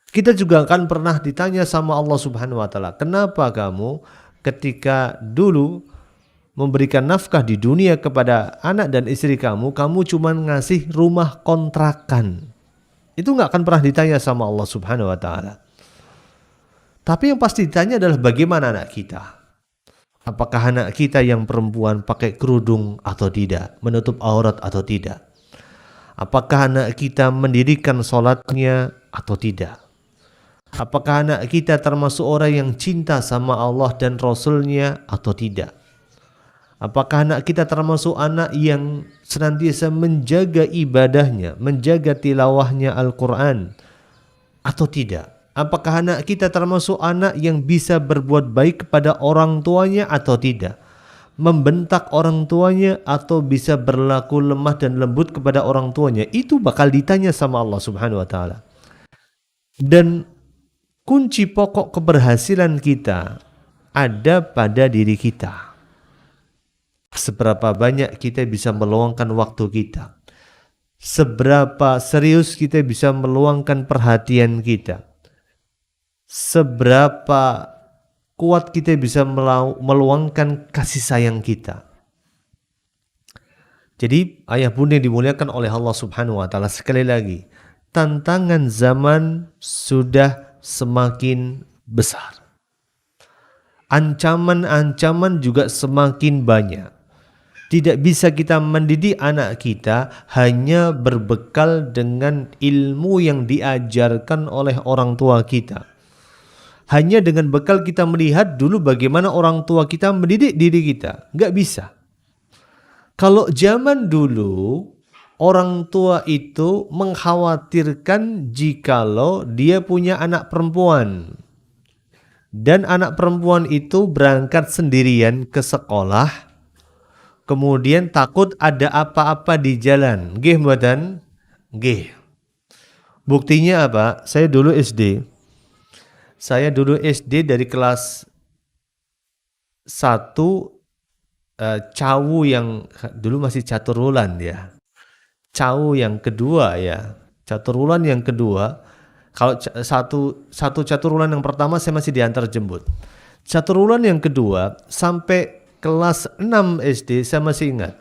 Kita juga akan pernah ditanya sama Allah Subhanahu wa taala, kenapa kamu ketika dulu memberikan nafkah di dunia kepada anak dan istri kamu cuma ngasih rumah kontrakan. Itu nggak akan pernah ditanya sama Allah Subhanahu wa taala. Tapi yang pasti ditanya adalah bagaimana anak kita. Apakah anak kita yang perempuan pakai kerudung atau tidak, menutup aurat atau tidak? Apakah anak kita mendirikan sholatnya atau tidak? Apakah anak kita termasuk orang yang cinta sama Allah dan Rasul-Nya atau tidak? Apakah anak kita termasuk anak yang senantiasa menjaga ibadahnya, menjaga tilawahnya Al-Quran atau tidak? Apakah anak kita termasuk anak yang bisa berbuat baik kepada orang tuanya atau tidak? Membentak orang tuanya atau bisa berlaku lemah dan lembut kepada orang tuanya? Itu bakal ditanya sama Allah Subhanahu wa taala. Dan kunci pokok keberhasilan kita ada pada diri kita. Seberapa banyak kita bisa meluangkan waktu kita, seberapa serius kita bisa meluangkan perhatian kita, seberapa kuat kita bisa meluangkan kasih sayang kita. Jadi ayah bunda yang dimuliakan oleh Allah Subhanahu wa taala, sekali lagi, tantangan zaman sudah semakin besar. Ancaman-ancaman juga semakin banyak. Tidak bisa kita mendidik anak kita hanya berbekal dengan ilmu yang diajarkan oleh orang tua kita. Hanya dengan bekal kita melihat dulu bagaimana orang tua kita mendidik diri kita. Nggak bisa. Kalau zaman dulu orang tua itu mengkhawatirkan jikalau dia punya anak perempuan dan anak perempuan itu berangkat sendirian ke sekolah, kemudian takut ada apa-apa di jalan. Nggih mboten? Nggih. Buktinya apa? Saya dulu SD dari kelas 1 cawu yang dulu masih caturwulan ya. Cawu yang kedua ya. Caturwulan yang kedua. Kalau satu caturwulan yang pertama saya masih diantar jemput. Caturwulan yang kedua sampai kelas 6 SD saya masih ingat.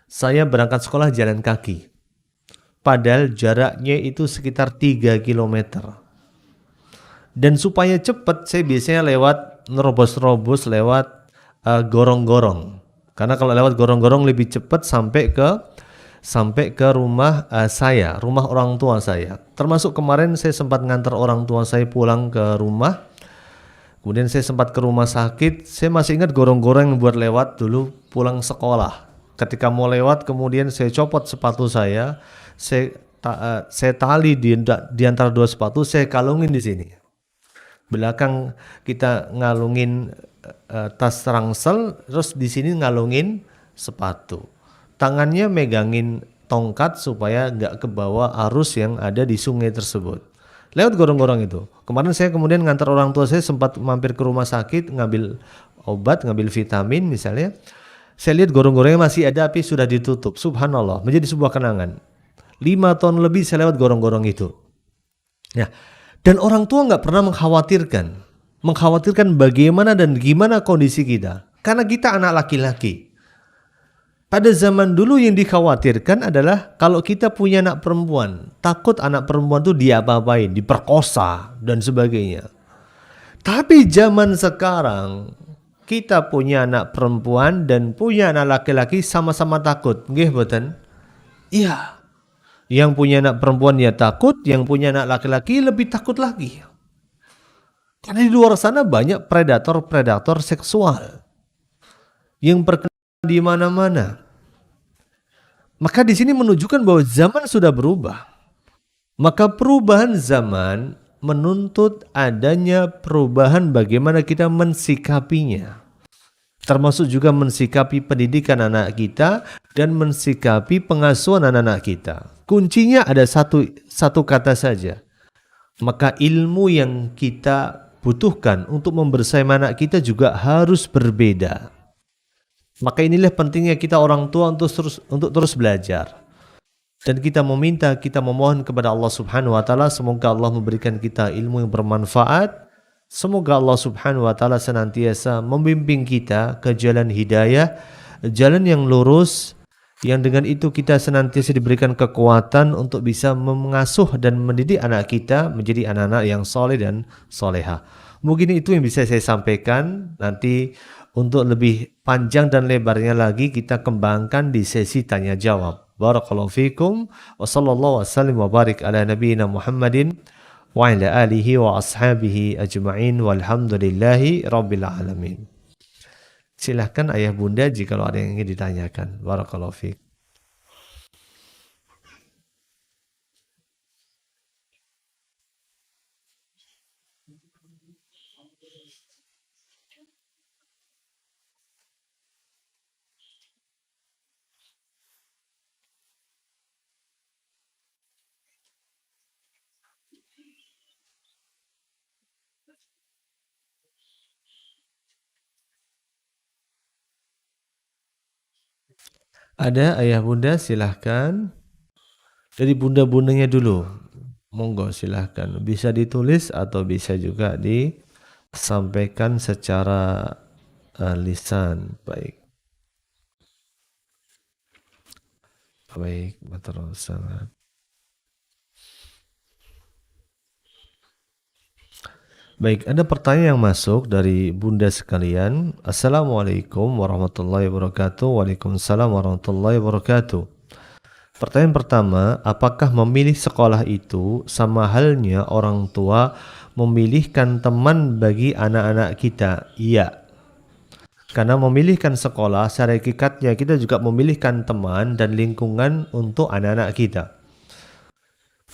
Saya berangkat sekolah jalan kaki. Padahal jaraknya itu sekitar 3 kilometer. Dan supaya cepat saya biasanya lewat nerobos-nerobos lewat gorong-gorong. Karena kalau lewat gorong-gorong lebih cepat sampai ke rumah saya, rumah orang tua saya. Termasuk kemarin saya sempat ngantar orang tua saya pulang ke rumah. Kemudian saya sempat ke rumah sakit. Saya masih ingat gorong-gorong yang buat lewat dulu pulang sekolah. Ketika mau lewat kemudian saya copot sepatu saya tali di antara dua sepatu, saya kalungin di sini. Belakang kita ngalungin tas ransel, terus di sini ngalungin sepatu. Tangannya megangin tongkat supaya nggak kebawa arus yang ada di sungai tersebut. Lewat gorong-gorong itu. Kemarin saya kemudian ngantar orang tua saya sempat mampir ke rumah sakit ngambil obat, ngambil vitamin misalnya. Saya lihat gorong-gorongnya masih ada tapi sudah ditutup. Subhanallah, menjadi sebuah kenangan. 5 tahun lebih saya lewat gorong-gorong itu. Ya. Dan orang tua nggak pernah mengkhawatirkan bagaimana dan gimana kondisi kita. Karena kita anak laki-laki. Pada zaman dulu yang dikhawatirkan adalah kalau kita punya anak perempuan, takut anak perempuan itu diapa-apain, diperkosa dan sebagainya. Tapi zaman sekarang kita punya anak perempuan dan punya anak laki-laki sama-sama takut. Nggih mboten? Iya. Yang punya anak perempuan ya takut, yang punya anak laki-laki lebih takut lagi. Karena di luar sana banyak predator-predator seksual yang berkeliaran di mana-mana. Maka di sini menunjukkan bahwa zaman sudah berubah. Maka perubahan zaman menuntut adanya perubahan bagaimana kita mensikapinya. Termasuk juga mensikapi pendidikan anak kita dan mensikapi pengasuhan anak-anak kita. Kuncinya ada satu kata saja. Maka ilmu yang kita butuhkan untuk membersamai anak kita juga harus berbeda. Maka inilah pentingnya kita orang tua untuk terus belajar. Dan kita memohon kepada Allah Subhanahu wa taala semoga Allah memberikan kita ilmu yang bermanfaat. Semoga Allah Subhanahu wa taala senantiasa membimbing kita ke jalan hidayah, jalan yang lurus, yang dengan itu kita senantiasa diberikan kekuatan untuk bisa mengasuh dan mendidik anak kita menjadi anak-anak yang soleh dan soleha. Mungkin itu yang bisa saya sampaikan. Nanti untuk lebih panjang dan lebarnya lagi kita kembangkan di sesi tanya jawab. Barakallahu fikum wa sallallahu wasallim wa barik ala nabiyyina Muhammadin wa ala alihi wa ashabihi ajma'in walhamdulillahi rabbil alamin. Silahkan ayah bunda jika ada yang ingin ditanyakan. Barakallahu fiik. Ada ayah bunda silahkan. Dari bunda-bundanya dulu. Monggo silahkan. Bisa ditulis atau bisa juga disampaikan secara lisan. Baik. Baik, terus. Baik, ada pertanyaan yang masuk dari bunda sekalian. Assalamualaikum warahmatullahi wabarakatuh. Waalaikumsalam warahmatullahi wabarakatuh. Pertanyaan pertama, apakah memilih sekolah itu sama halnya orang tua memilihkan teman bagi anak-anak kita? Iya. Karena memilihkan sekolah, secara hakikatnya kita juga memilihkan teman dan lingkungan untuk anak-anak kita.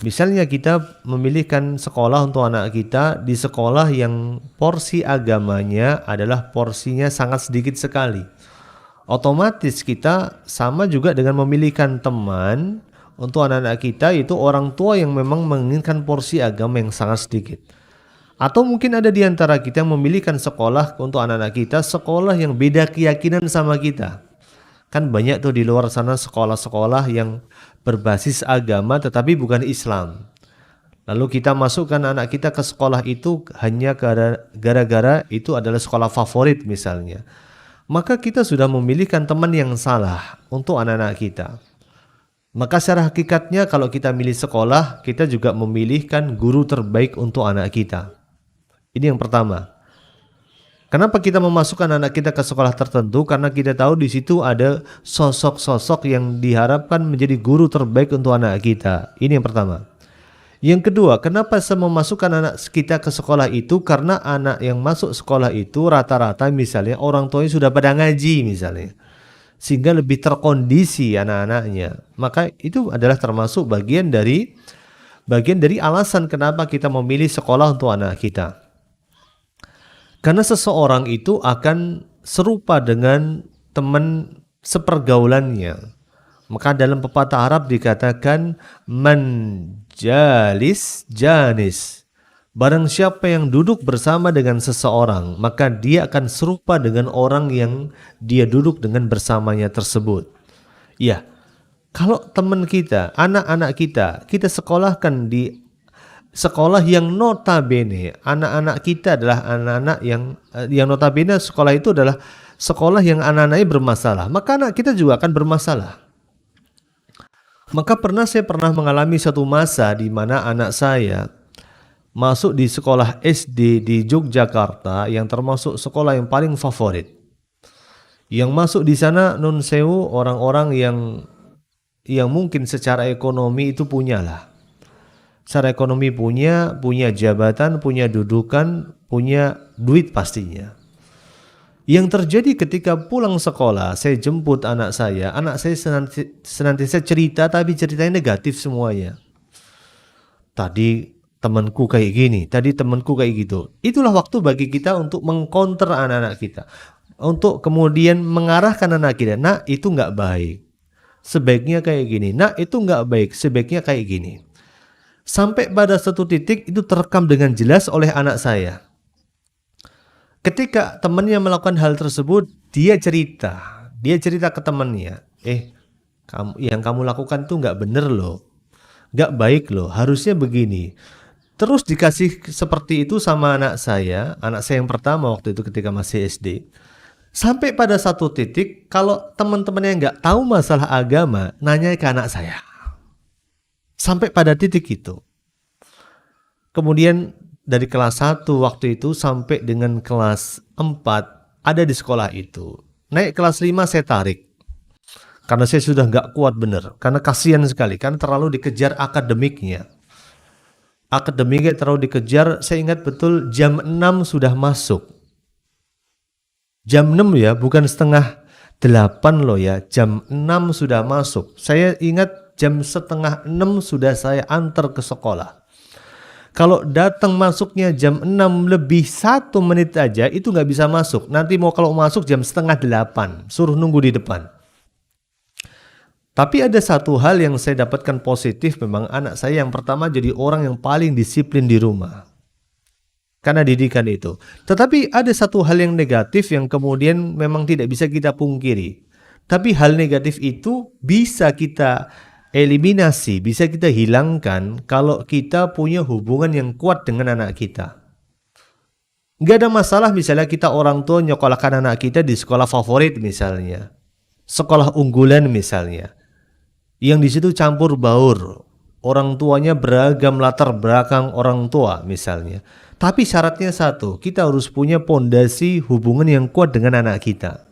Misalnya kita memilihkan sekolah untuk anak kita di sekolah yang porsi agamanya adalah porsinya sangat sedikit sekali. Otomatis kita sama juga dengan memilihkan teman untuk anak-anak kita, itu orang tua yang memang menginginkan porsi agama yang sangat sedikit. Atau mungkin ada di antara kita yang memilihkan sekolah untuk anak-anak kita, sekolah yang beda keyakinan sama kita. Kan banyak tuh di luar sana sekolah-sekolah yang berbasis agama tetapi bukan Islam. Lalu kita masukkan anak kita ke sekolah itu hanya gara-gara itu adalah sekolah favorit misalnya. Maka kita sudah memilihkan teman yang salah untuk anak-anak kita. Maka secara hakikatnya kalau kita milih sekolah, kita juga memilihkan guru terbaik untuk anak kita. Ini yang pertama. Kenapa kita memasukkan anak kita ke sekolah tertentu? Karena kita tahu di situ ada sosok-sosok yang diharapkan menjadi guru terbaik untuk anak kita. Ini yang pertama. Yang kedua, kenapa saya memasukkan anak kita ke sekolah itu? Karena anak yang masuk sekolah itu rata-rata misalnya orang tuanya sudah pada ngaji misalnya. Sehingga lebih terkondisi anak-anaknya. Maka itu adalah termasuk bagian dari alasan kenapa kita memilih sekolah untuk anak kita. Karena seseorang itu akan serupa dengan teman sepergaulannya. Maka dalam pepatah Arab dikatakan man jalis janis. Barang siapa yang duduk bersama dengan seseorang, maka dia akan serupa dengan orang yang dia duduk dengan bersamanya tersebut. Ya, kalau teman kita, anak-anak kita sekolahkan di sekolah yang notabene anak-anak kita adalah anak-anak yang notabene sekolah itu adalah sekolah yang anak-anaknya bermasalah, maka anak kita juga akan bermasalah. Maka saya pernah mengalami satu masa di mana anak saya masuk di sekolah SD di Yogyakarta yang termasuk sekolah yang paling favorit. Yang masuk di sana nun sewu orang-orang yang mungkin secara ekonomi itu punyalah. Secara ekonomi punya jabatan, punya dudukan, punya duit pastinya. Yang terjadi ketika pulang sekolah, saya jemput anak saya senantiasa cerita, tapi ceritanya negatif semuanya. Tadi temanku kayak gini, tadi temanku kayak gitu. Itulah waktu bagi kita untuk mengcounter anak-anak kita. Untuk kemudian mengarahkan anak kita, nah itu nggak baik. Sebaiknya kayak gini, nah itu nggak baik, sebaiknya kayak gini. Sampai pada satu titik itu terekam dengan jelas oleh anak saya. Ketika temannya melakukan hal tersebut, dia cerita ke temannya, yang kamu lakukan tuh nggak bener loh, nggak baik loh, harusnya begini. Terus dikasih seperti itu sama anak saya yang pertama waktu itu ketika masih SD. Sampai pada satu titik, kalau teman-temannya nggak tahu masalah agama, nanya ke anak saya. Sampai pada titik itu. Kemudian dari kelas 1 waktu itu sampai dengan kelas 4 ada di sekolah itu. Naik kelas 5 saya tarik. Karena saya sudah nggak kuat bener. Karena kasihan sekali. Karena terlalu dikejar akademiknya. Akademiknya terlalu dikejar. Saya ingat betul jam 6 sudah masuk. Jam 6 ya, bukan setengah 8 loh ya. Jam 6 sudah masuk. Saya ingat jam setengah 6 sudah saya antar ke sekolah. Kalau datang masuknya jam 6 lebih 1 menit aja itu nggak bisa masuk. Nanti kalau masuk jam setengah 8, suruh nunggu di depan. Tapi ada satu hal yang saya dapatkan positif, memang anak saya yang pertama jadi orang yang paling disiplin di rumah. Karena didikan itu. Tetapi ada satu hal yang negatif yang kemudian memang tidak bisa kita pungkiri. Tapi hal negatif itu bisa kita eliminasi, bisa kita hilangkan kalau kita punya hubungan yang kuat dengan anak kita. Nggak ada masalah misalnya kita orang tua nyekolahkan anak kita di sekolah favorit misalnya. Sekolah unggulan misalnya. Yang di situ campur baur. Orang tuanya beragam latar belakang orang tua misalnya. Tapi syaratnya satu, kita harus punya pondasi hubungan yang kuat dengan anak kita.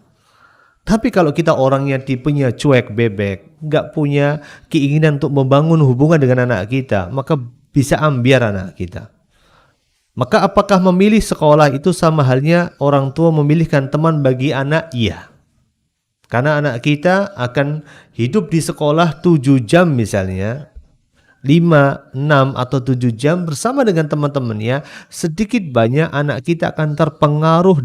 Tapi kalau kita orangnya tipenya cuek bebek, nggak punya keinginan untuk membangun hubungan dengan anak kita, maka bisa ambiar anak kita. Maka apakah memilih sekolah itu sama halnya orang tua memilihkan teman bagi anak? Iya. Karena anak kita akan hidup di sekolah 7 jam misalnya, 5, 6, atau 7 jam bersama dengan teman-temannya, sedikit banyak anak kita akan terpengaruh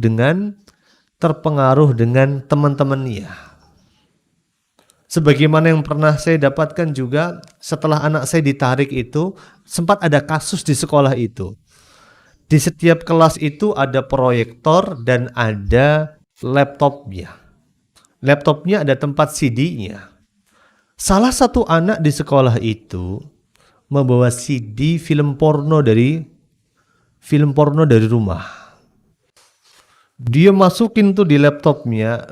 dengan teman-temannya. Sebagaimana yang pernah saya dapatkan juga, setelah anak saya ditarik itu, sempat ada kasus di sekolah itu. Di setiap kelas itu ada proyektor dan ada laptopnya. Laptopnya ada tempat CD-nya. Salah satu anak di sekolah itu membawa CD film porno dari rumah. Dia masukin tuh di laptopnya,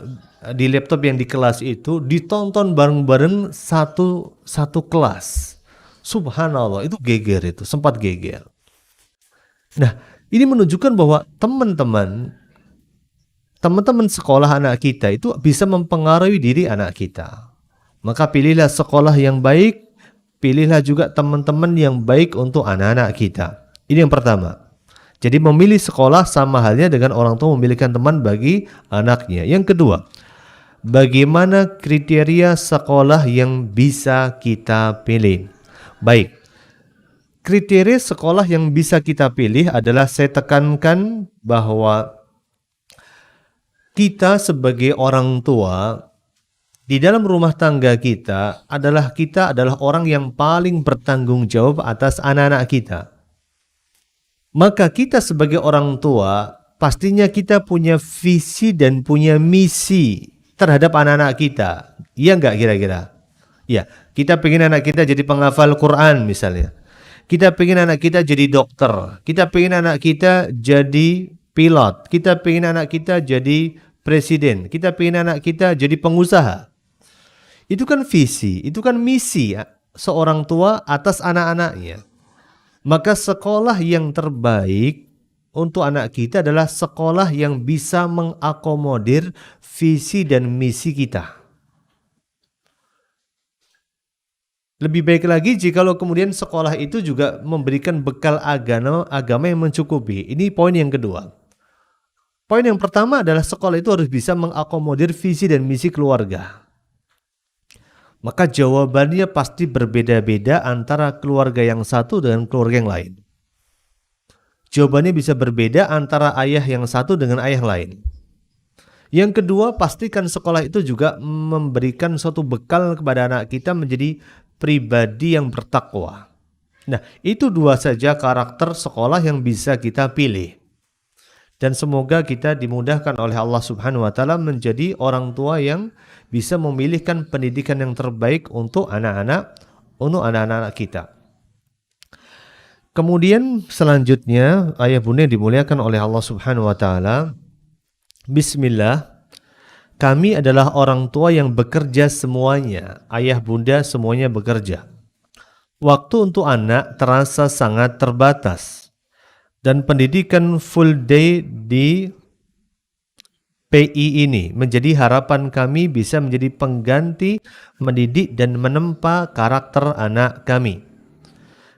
di laptop yang di kelas itu, ditonton bareng-bareng satu kelas. Subhanallah, itu geger, itu sempat geger. Nah, ini menunjukkan bahwa teman-teman sekolah anak kita itu bisa mempengaruhi diri anak kita. Maka pilihlah sekolah yang baik, pilihlah juga teman-teman yang baik untuk anak-anak kita. Ini yang pertama. Jadi memilih sekolah sama halnya dengan orang tua memilihkan teman bagi anaknya. Yang kedua, bagaimana kriteria sekolah yang bisa kita pilih? Baik. Kriteria sekolah yang bisa kita pilih adalah, saya tekankan bahwa kita sebagai orang tua di dalam rumah tangga kita adalah orang yang paling bertanggung jawab atas anak-anak kita. Maka kita sebagai orang tua pastinya kita punya visi dan punya misi terhadap anak-anak kita. Iya enggak kira-kira? Ya, kita pengen anak kita jadi penghafal Quran misalnya. Kita pengen anak kita jadi dokter, kita pengen anak kita jadi pilot, kita pengen anak kita jadi presiden, kita pengen anak kita jadi pengusaha. Itu kan visi, itu kan misi seorang tua atas anak-anaknya. Maka sekolah yang terbaik untuk anak kita adalah sekolah yang bisa mengakomodir visi dan misi kita. Lebih baik lagi jikalau kemudian sekolah itu juga memberikan bekal agama yang mencukupi. Ini poin yang kedua. Poin yang pertama adalah sekolah itu harus bisa mengakomodir visi dan misi keluarga. Maka jawabannya pasti berbeda-beda antara keluarga yang satu dengan keluarga yang lain. Jawabannya bisa berbeda antara ayah yang satu dengan ayah lain. Yang kedua, pastikan sekolah itu juga memberikan suatu bekal kepada anak kita menjadi pribadi yang bertakwa. Nah, itu dua saja karakter sekolah yang bisa kita pilih. Dan semoga kita dimudahkan oleh Allah Subhanahu wa taala menjadi orang tua yang bisa memilihkan pendidikan yang terbaik untuk anak-anak kita. Kemudian selanjutnya, ayah bunda yang dimuliakan oleh Allah Subhanahu wa taala, bismillah. Kami adalah orang tua yang bekerja semuanya, ayah bunda semuanya bekerja. Waktu untuk anak terasa sangat terbatas. Dan pendidikan full day di PI ini menjadi harapan kami bisa menjadi pengganti mendidik dan menempa karakter anak kami.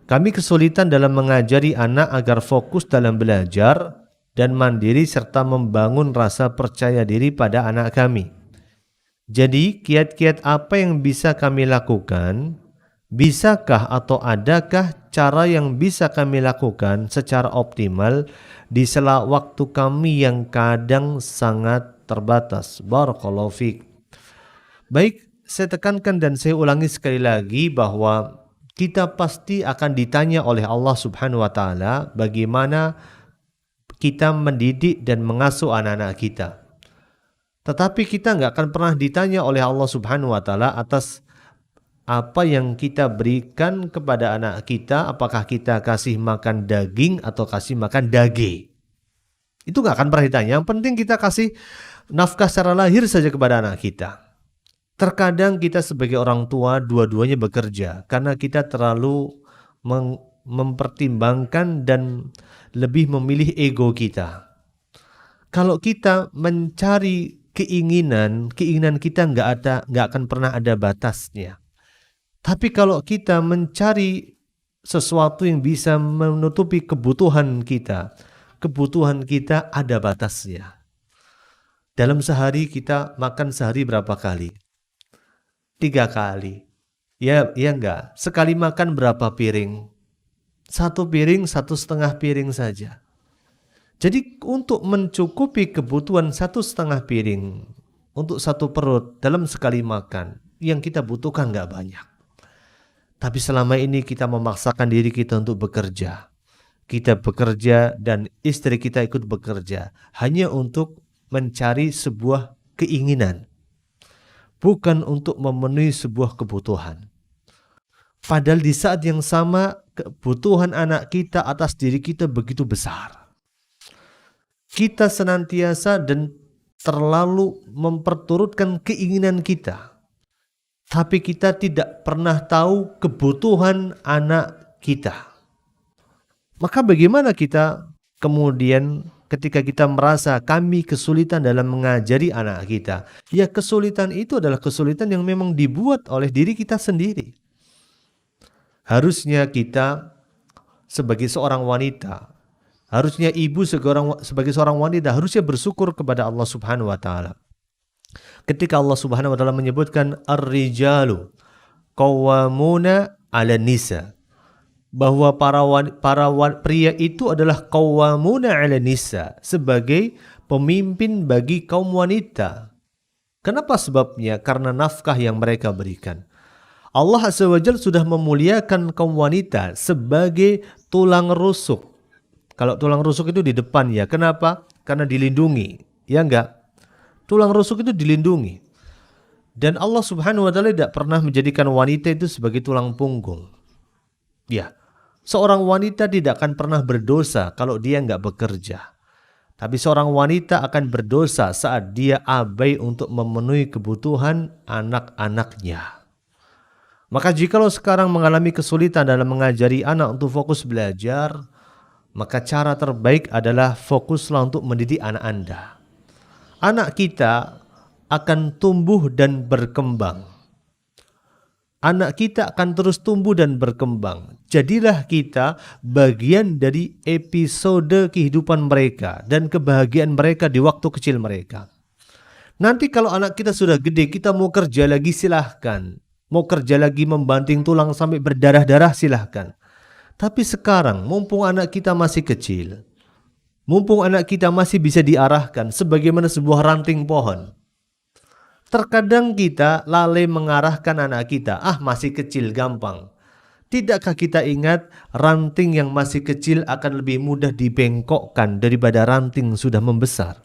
Kami kesulitan dalam mengajari anak agar fokus dalam belajar dan mandiri serta membangun rasa percaya diri pada anak kami. Jadi, kiat-kiat apa yang bisa kami lakukan? Bisakah atau adakah cara yang bisa kami lakukan secara optimal di sela waktu kami yang kadang sangat terbatas? Barakallahu fiik. Baik, saya tekankan dan saya ulangi sekali lagi bahwa kita pasti akan ditanya oleh Allah Subhanahu wa taala bagaimana kita mendidik dan mengasuh anak-anak kita. Tetapi kita nggak akan pernah ditanya oleh Allah Subhanahu wa taala atas apa yang kita berikan kepada anak kita, apakah kita kasih makan daging atau kasih makan dage. Itu nggak akan pernah ditanya. Yang penting kita kasih nafkah secara lahir saja kepada anak kita. Terkadang kita sebagai orang tua dua-duanya bekerja karena kita terlalu mempertimbangkan dan lebih memilih ego kita. Kalau kita mencari keinginan kita nggak akan pernah ada batasnya. Tapi kalau kita mencari sesuatu yang bisa menutupi kebutuhan kita. Kebutuhan kita ada batasnya. Dalam sehari kita makan sehari berapa kali? 3 kali. Ya enggak. Sekali makan berapa piring? 1 piring, 1,5 piring saja. Jadi untuk mencukupi kebutuhan 1,5 piring untuk 1 perut dalam sekali makan, yang kita butuhkan enggak banyak. Tapi selama ini kita memaksakan diri kita untuk bekerja. Kita bekerja dan istri kita ikut bekerja hanya untuk mencari sebuah keinginan, bukan untuk memenuhi sebuah kebutuhan. Padahal di saat yang sama kebutuhan anak kita atas diri kita begitu besar. Kita senantiasa dan terlalu memperturutkan keinginan kita, tapi kita tidak pernah tahu kebutuhan anak kita. Maka bagaimana kita kemudian ketika kita merasa kami kesulitan dalam mengajari anak kita? Ya, kesulitan itu adalah kesulitan yang memang dibuat oleh diri kita sendiri. Harusnya kita sebagai seorang wanita, harusnya ibu sebagai seorang wanita harusnya bersyukur kepada Allah Subhanahu wa taala. Ketika Allah Subhanahu wa taala menyebutkan ar-rijalu qawwamuna 'ala nisa, bahwa para pria itu adalah qawwamuna 'ala nisa, sebagai pemimpin bagi kaum wanita. Kenapa sebabnya? Karena nafkah yang mereka berikan. Allah Azza wa Jalla sudah memuliakan kaum wanita sebagai tulang rusuk. Kalau tulang rusuk itu di depan ya. Kenapa? Karena dilindungi. Ya enggak? Tulang rusuk itu dilindungi. Dan Allah Subhanahu wa taala tidak pernah menjadikan wanita itu sebagai tulang punggung. Ya. Seorang wanita tidak akan pernah berdosa kalau dia enggak bekerja. Tapi seorang wanita akan berdosa saat dia abai untuk memenuhi kebutuhan anak-anaknya. Maka jikalau sekarang mengalami kesulitan dalam mengajari anak untuk fokus belajar, maka cara terbaik adalah fokuslah untuk mendidik anak Anda. Anak kita akan tumbuh dan berkembang. Anak kita akan terus tumbuh dan berkembang. Jadilah kita bagian dari episode kehidupan mereka dan kebahagiaan mereka di waktu kecil mereka. Nanti kalau anak kita sudah gede, kita mau kerja lagi silahkan. Mau kerja lagi membanting tulang sampai berdarah-darah silahkan. Tapi sekarang mumpung anak kita masih kecil, mumpung anak kita masih bisa diarahkan sebagaimana sebuah ranting pohon. Terkadang kita lalai mengarahkan anak kita, masih kecil gampang. Tidakkah kita ingat ranting yang masih kecil akan lebih mudah dibengkokkan daripada ranting sudah membesar?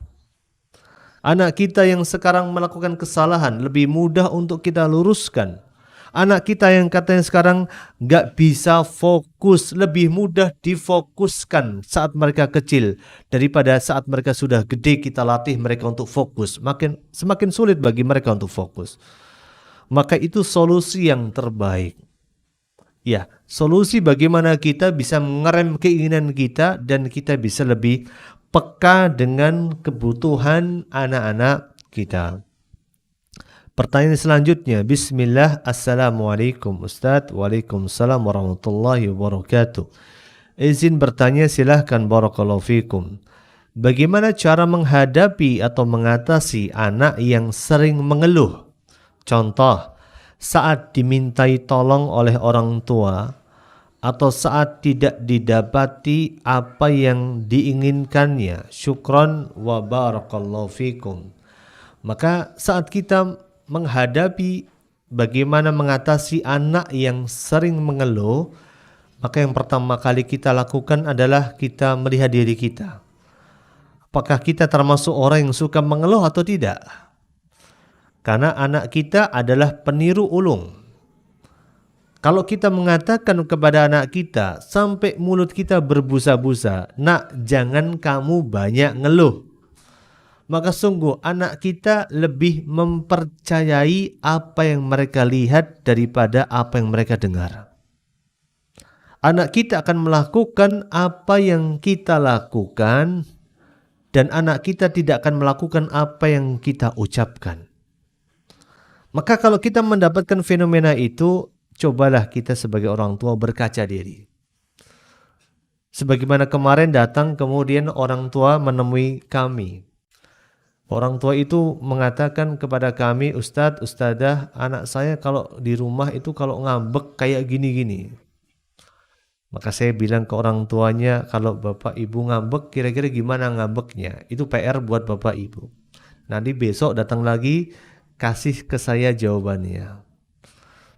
Anak kita yang sekarang melakukan kesalahan lebih mudah untuk kita luruskan. Anak kita yang katanya sekarang gak bisa fokus, lebih mudah difokuskan saat mereka kecil daripada saat mereka sudah gede kita latih mereka untuk fokus. Semakin sulit bagi mereka untuk fokus. Maka itu solusi yang terbaik. Ya, solusi bagaimana kita bisa mengerem keinginan kita dan kita bisa lebih peka dengan kebutuhan anak-anak kita. Pertanyaan selanjutnya, Bismillah, Assalamualaikum Ustadz. Waalaikumsalam warahmatullahi wabarakatuh. Izin bertanya, silahkan, barakallahu fikum. Bagaimana cara menghadapi atau mengatasi anak yang sering mengeluh? Contoh, saat dimintai tolong oleh orang tua atau saat tidak didapati apa yang diinginkannya. Syukron wa barakallahu fikum. Maka saat kita menghadapi bagaimana mengatasi anak yang sering mengeluh, maka yang pertama kali kita lakukan adalah kita melihat diri kita. Apakah kita termasuk orang yang suka mengeluh atau tidak? Karena anak kita adalah peniru ulung. Kalau kita mengatakan kepada anak kita sampai mulut kita berbusa-busa, "Nak, jangan kamu banyak ngeluh," maka sungguh anak kita lebih mempercayai apa yang mereka lihat daripada apa yang mereka dengar. Anak kita akan melakukan apa yang kita lakukan dan anak kita tidak akan melakukan apa yang kita ucapkan. Maka kalau kita mendapatkan fenomena itu, cobalah kita sebagai orang tua berkaca diri. Sebagaimana kemarin datang kemudian orang tua menemui kami. Orang tua itu mengatakan kepada kami, Ustadz, Ustadzah, anak saya kalau di rumah itu kalau ngambek kayak gini-gini. Maka saya bilang ke orang tuanya, kalau bapak ibu ngambek kira-kira gimana ngambeknya? Itu PR buat bapak ibu. Nanti besok datang lagi kasih ke saya jawabannya.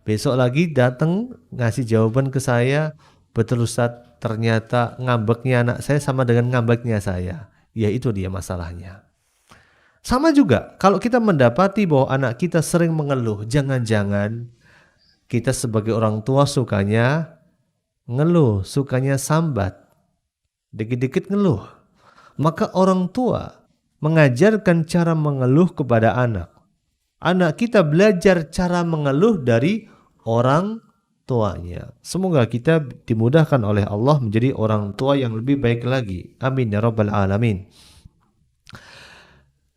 Besok lagi datang ngasih jawaban ke saya, betul Ustadz, ternyata ngambeknya anak saya sama dengan ngambeknya saya. Ya itu dia masalahnya. Sama juga kalau kita mendapati bahwa anak kita sering mengeluh, jangan-jangan kita sebagai orang tua sukanya ngeluh, sukanya sambat, dikit-dikit ngeluh. Maka orang tua mengajarkan cara mengeluh kepada anak. Anak kita belajar cara mengeluh dari orang tuanya. Semoga kita dimudahkan oleh Allah menjadi orang tua yang lebih baik lagi. Amin ya rabbal alamin.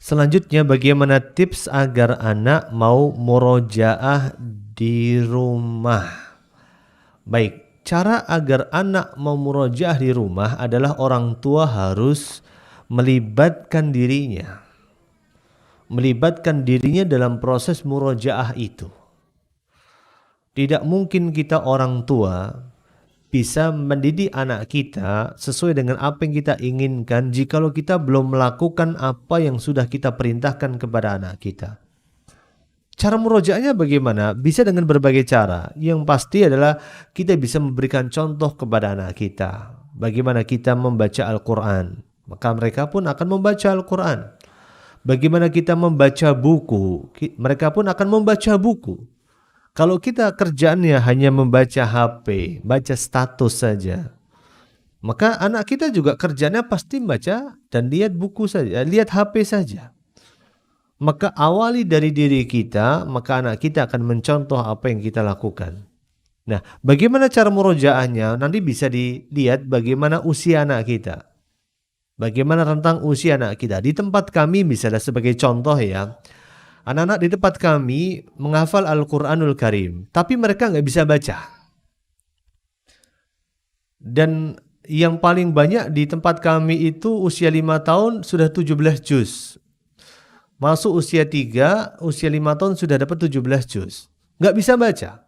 Selanjutnya, bagaimana tips agar anak mau murojaah di rumah? Baik, cara agar anak mau murojaah di rumah adalah orang tua harus melibatkan dirinya. Melibatkan dirinya dalam proses murojaah itu. Tidak mungkin kita orang tua bisa mendidik anak kita sesuai dengan apa yang kita inginkan jikalau kita belum melakukan apa yang sudah kita perintahkan kepada anak kita. Cara murojaahnya bagaimana? Bisa dengan berbagai cara. Yang pasti adalah kita bisa memberikan contoh kepada anak kita. Bagaimana kita membaca Al-Quran. Maka mereka pun akan membaca Al-Quran. Bagaimana kita membaca buku. Mereka pun akan membaca buku. Kalau kita kerjaannya hanya membaca HP, baca status saja, maka anak kita juga kerjanya pasti baca dan lihat buku saja, lihat HP saja. Maka awali dari diri kita, maka anak kita akan mencontoh apa yang kita lakukan. Nah, bagaimana cara murojaahnya? Nanti bisa dilihat bagaimana usia anak kita. Bagaimana rentang usia anak kita. Di tempat kami misalnya sebagai contoh ya, anak-anak di tempat kami menghafal Al-Quranul Karim, tapi mereka nggak bisa baca. Dan yang paling banyak di tempat kami itu usia 5 tahun sudah 17 juz. Masuk usia 3, usia 5 tahun sudah dapat 17 juz. Nggak bisa baca.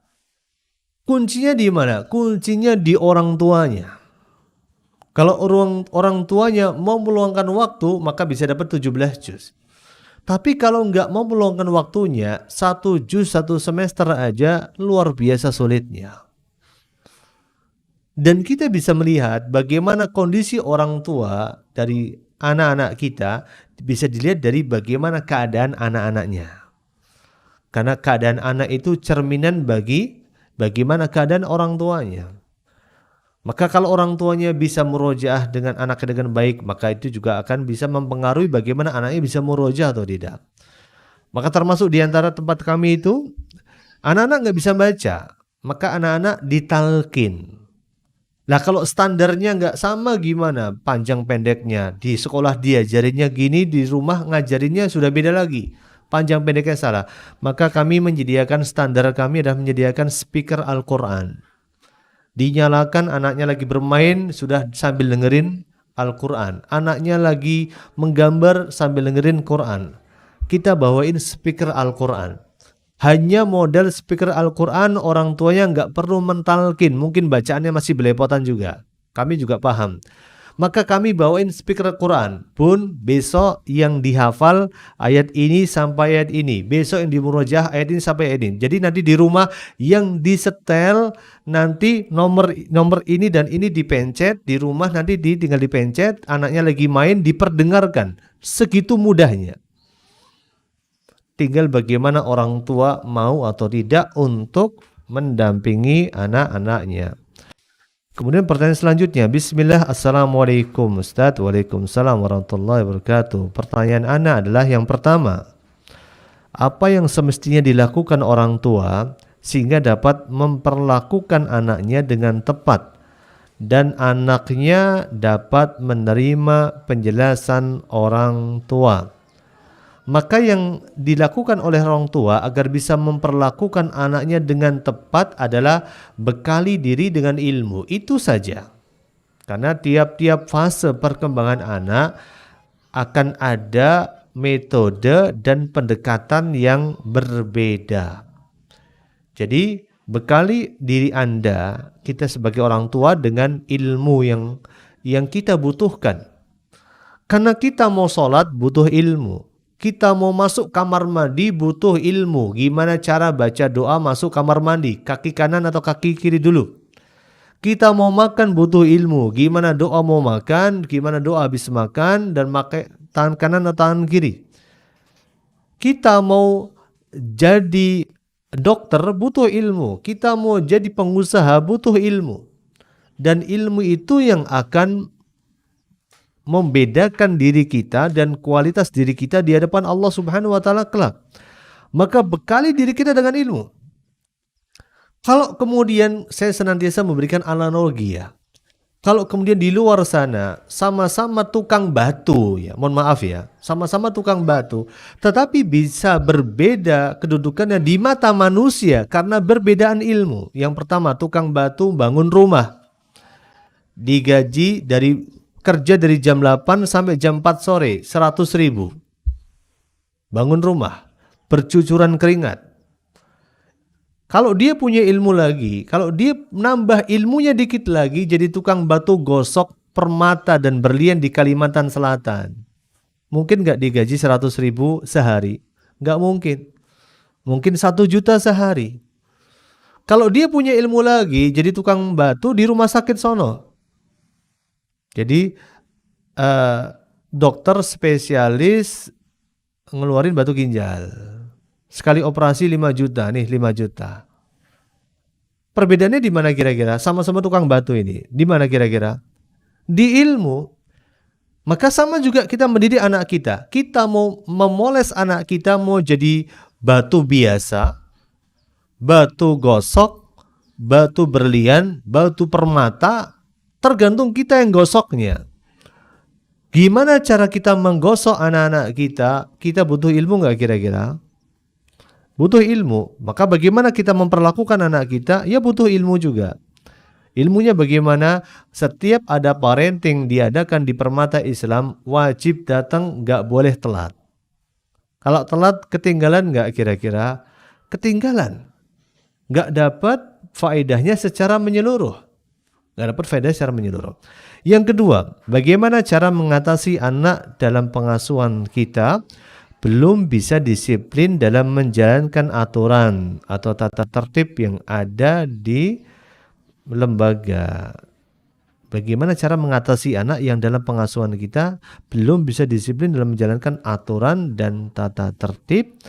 Kuncinya di mana? Kuncinya di orang tuanya. Kalau orang tuanya mau meluangkan waktu, maka bisa dapat 17 juz. Tapi kalau nggak mau meluangkan waktunya, 1 juz 1 semester aja luar biasa sulitnya. Dan kita bisa melihat bagaimana kondisi orang tua dari anak-anak kita bisa dilihat dari bagaimana keadaan anak-anaknya. Karena keadaan anak itu cerminan bagaimana keadaan orang tuanya. Maka kalau orang tuanya bisa murojaah dengan anaknya dengan baik, maka itu juga akan bisa mempengaruhi bagaimana anaknya bisa murojaah atau tidak. Maka termasuk di antara tempat kami itu, anak-anak nggak bisa baca, maka anak-anak ditalkin. Nah kalau standarnya nggak sama gimana panjang pendeknya? Di sekolah diajarinnya gini, di rumah ngajarinnya sudah beda lagi. Panjang pendeknya salah. Maka kami menyediakan standar kami adalah menyediakan speaker Al-Quran. Dinyalakan, anaknya lagi bermain sudah sambil dengerin Al-Quran. Anaknya lagi menggambar sambil dengerin Quran. Kita bawain speaker Al-Quran. Hanya model speaker Al-Quran, orang tuanya nggak perlu mentalkin. Mungkin bacaannya masih belepotan juga. Kami juga paham. Maka kami bawain speaker Al-Quran. Bun, besok yang dihafal ayat ini sampai ayat ini. Besok yang dimurojah ayat ini sampai ayat ini. Jadi nanti di rumah yang disetel, nanti nomor ini dan ini dipencet. Di rumah nanti tinggal dipencet. Anaknya lagi main, diperdengarkan. Segitu mudahnya. Tinggal bagaimana orang tua mau atau tidak untuk mendampingi anak-anaknya. Kemudian pertanyaan selanjutnya, Bismillah, Assalamualaikum Ustadz. Waalaikumsalam warahmatullahi wabarakatuh. Pertanyaan anak adalah yang pertama, apa yang semestinya dilakukan orang tua sehingga dapat memperlakukan anaknya dengan tepat dan anaknya dapat menerima penjelasan orang tua? Maka yang dilakukan oleh orang tua agar bisa memperlakukan anaknya dengan tepat adalah bekali diri dengan ilmu. Itu saja. Karena tiap-tiap fase perkembangan anak akan ada metode dan pendekatan yang berbeda. Jadi bekali diri Anda, kita sebagai orang tua dengan ilmu yang kita butuhkan. Karena kita mau sholat butuh ilmu. Kita mau masuk kamar mandi butuh ilmu. Gimana cara baca doa masuk kamar mandi? Kaki kanan atau kaki kiri dulu? Kita mau makan butuh ilmu. Gimana doa mau makan, gimana doa habis makan, dan pakai tangan kanan atau tangan kiri. Kita mau jadi dokter butuh ilmu. Kita mau jadi pengusaha butuh ilmu. Dan ilmu itu yang akan membedakan diri kita dan kualitas diri kita di hadapan Allah Subhanahu wa taala kelak. Maka bekali diri kita dengan ilmu. Kalau kemudian saya senantiasa memberikan analogi ya. Kalau kemudian di luar sana sama-sama tukang batu ya, mohon maaf ya, sama-sama tukang batu, tetapi bisa berbeda kedudukannya di mata manusia karena perbedaan ilmu. Yang pertama, tukang batu bangun rumah. Digaji kerja dari jam 8 sampai jam 4 sore, 100.000. Bangun rumah, bercucuran keringat. Kalau dia punya ilmu lagi, kalau dia nambah ilmunya dikit lagi, jadi tukang batu gosok permata dan berlian di Kalimantan Selatan. Mungkin gak digaji 100.000 sehari? Gak mungkin. Mungkin 1 juta sehari. Kalau dia punya ilmu lagi, jadi tukang batu di rumah sakit sono. Jadi dokter spesialis ngeluarin batu ginjal. Sekali operasi 5 juta, nih 5 juta. Perbedaannya di mana kira-kira? Sama-sama tukang batu ini. Di mana kira-kira? Di ilmu. Maka sama juga kita mendidik anak kita. Kita mau memoles anak kita mau jadi batu biasa, batu gosok, batu berlian, batu permata, tergantung kita yang gosoknya. Gimana cara kita menggosok anak-anak kita? Kita butuh ilmu nggak kira-kira? Butuh ilmu. Maka bagaimana kita memperlakukan anak kita? Ya butuh ilmu juga. Ilmunya bagaimana? Setiap ada parenting diadakan di permata Islam, wajib datang, nggak boleh telat. Kalau telat ketinggalan nggak kira-kira? Ketinggalan. Nggak dapat faedahnya secara menyeluruh. Nggak dapat faedah secara menyeluruh. Yang kedua, bagaimana cara mengatasi anak dalam pengasuhan kita belum bisa disiplin dalam menjalankan aturan atau tata tertib yang ada di lembaga. Bagaimana cara mengatasi anak yang dalam pengasuhan kita belum bisa disiplin dalam menjalankan aturan dan tata tertib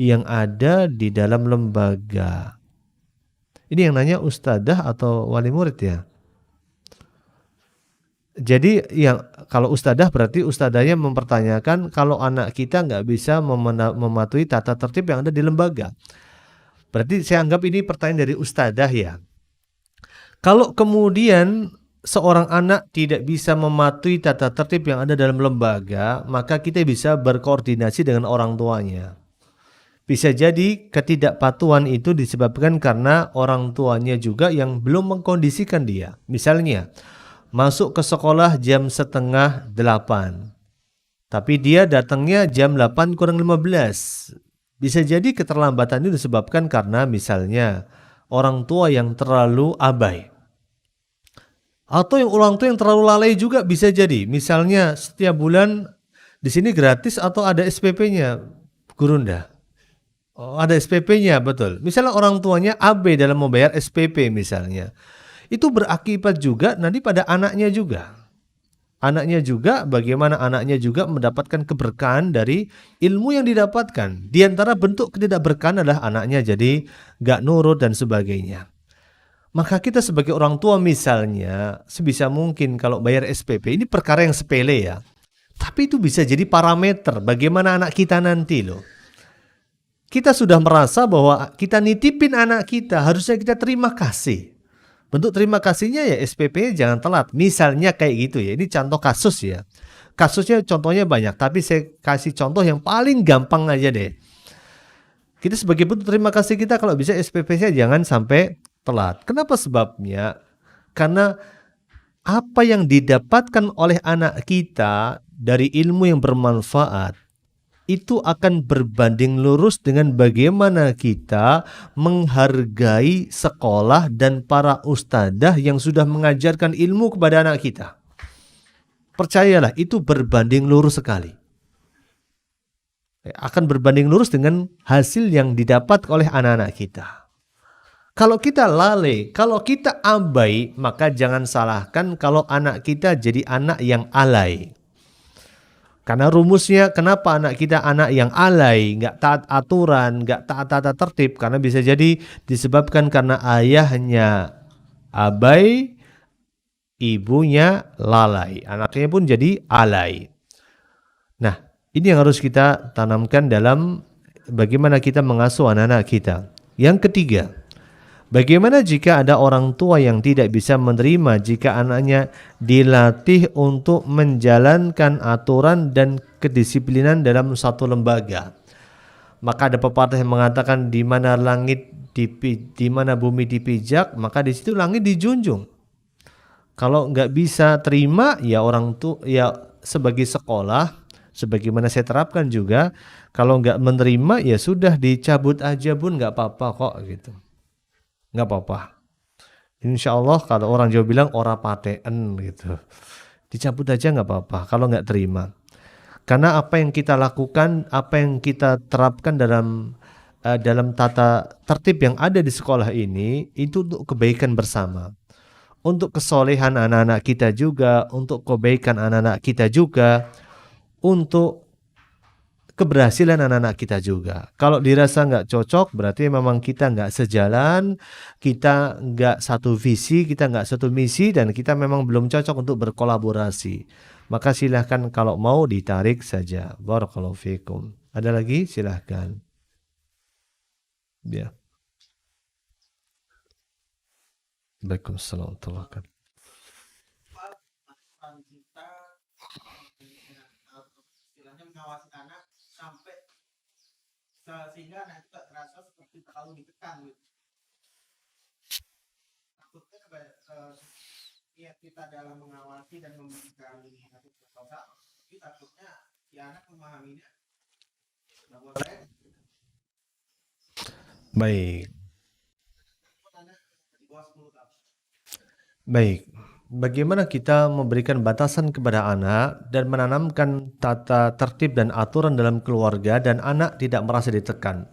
yang ada di dalam lembaga. Ini yang nanya ustadzah atau wali murid ya? Jadi kalau ustadzah berarti ustadzahnya mempertanyakan kalau anak kita nggak bisa mematuhi tata tertib yang ada di lembaga. Berarti saya anggap ini pertanyaan dari ustadzah ya. Kalau kemudian seorang anak tidak bisa mematuhi tata tertib yang ada dalam lembaga, maka kita bisa berkoordinasi dengan orang tuanya. Bisa jadi ketidakpatuhan itu disebabkan karena orang tuanya juga yang belum mengkondisikan dia. Misalnya, masuk ke sekolah jam 7:30, tapi dia datangnya jam 8:15. Bisa jadi keterlambatan itu disebabkan karena misalnya orang tua yang terlalu abai. Atau orang tua yang terlalu lalai juga bisa jadi. Misalnya setiap bulan di sini gratis atau ada SPP-nya, Gurunda. Oh, ada SPP-nya, betul. Misalnya orang tuanya abai dalam membayar SPP misalnya. Itu berakibat juga nanti pada anaknya juga. Anaknya juga, bagaimana anaknya juga mendapatkan keberkahan dari ilmu yang didapatkan. Di antara bentuk ketidakberkahan adalah anaknya jadi gak nurut dan sebagainya. Maka kita sebagai orang tua misalnya, sebisa mungkin kalau bayar SPP, ini perkara yang sepele ya. Tapi itu bisa jadi parameter bagaimana anak kita nanti loh. Kita sudah merasa bahwa kita nitipin anak kita, harusnya kita terima kasih. Bentuk terima kasihnya ya SPP jangan telat. Misalnya kayak gitu ya. Ini contoh kasus ya. Kasusnya contohnya banyak. Tapi saya kasih contoh yang paling gampang aja deh. Kita sebagai bentuk terima kasih kita kalau bisa SPP-nya jangan sampai telat. Kenapa sebabnya? Karena apa yang didapatkan oleh anak kita dari ilmu yang bermanfaat itu akan berbanding lurus dengan bagaimana kita menghargai sekolah dan para ustadzah yang sudah mengajarkan ilmu kepada anak kita. Percayalah, itu berbanding lurus sekali. Akan berbanding lurus dengan hasil yang didapat oleh anak-anak kita. Kalau kita lalai, kalau kita abai, maka jangan salahkan kalau anak kita jadi anak yang alay. Karena rumusnya kenapa anak kita anak yang alay, nggak taat aturan, nggak taat tata tertib, karena bisa jadi disebabkan karena ayahnya abai, ibunya lalai, anaknya pun jadi alay. Nah, ini yang harus kita tanamkan dalam bagaimana kita mengasuh anak-anak kita. Yang ketiga, bagaimana jika ada orang tua yang tidak bisa menerima jika anaknya dilatih untuk menjalankan aturan dan kedisiplinan dalam satu lembaga? Maka ada pepatah yang mengatakan di mana bumi dipijak, maka di situ langit dijunjung. Kalau nggak bisa terima, ya orang tua, ya sebagai sekolah, sebagaimana saya terapkan juga, kalau nggak menerima ya sudah dicabut aja bun, nggak apa-apa kok gitu. Nggak apa-apa. Insya Allah kalau orang Jawa bilang ora paten gitu. Dicabut aja nggak apa-apa kalau nggak terima. Karena apa yang kita lakukan, apa yang kita terapkan dalam tata tertib yang ada di sekolah ini, itu untuk kebaikan bersama. Untuk kesolehan anak-anak kita juga, untuk kebaikan anak-anak kita juga, untuk keberhasilan anak-anak kita juga. Kalau dirasa nggak cocok, berarti memang kita nggak sejalan, kita nggak satu visi, kita nggak satu misi, dan kita memang belum cocok untuk berkolaborasi. Maka silahkan kalau mau ditarik saja. Barakallahu fikum. Ada lagi? Silahkan. Ya. Waalaikumsalam warahmatullahi wabarakatuh. Istilahnya mengawasi anak sampai sehingga anak itu tak terasa seperti terlalu ditekan gitu. Takutnya niat kita dalam mengawasi dan memberikan satu sesuatu, tapi takutnya si anak memahaminya bahwa saya Baik. anak di bawah 10 tahun. Baik. Bagaimana kita memberikan batasan kepada anak dan menanamkan tata tertib dan aturan dalam keluarga dan anak tidak merasa ditekan.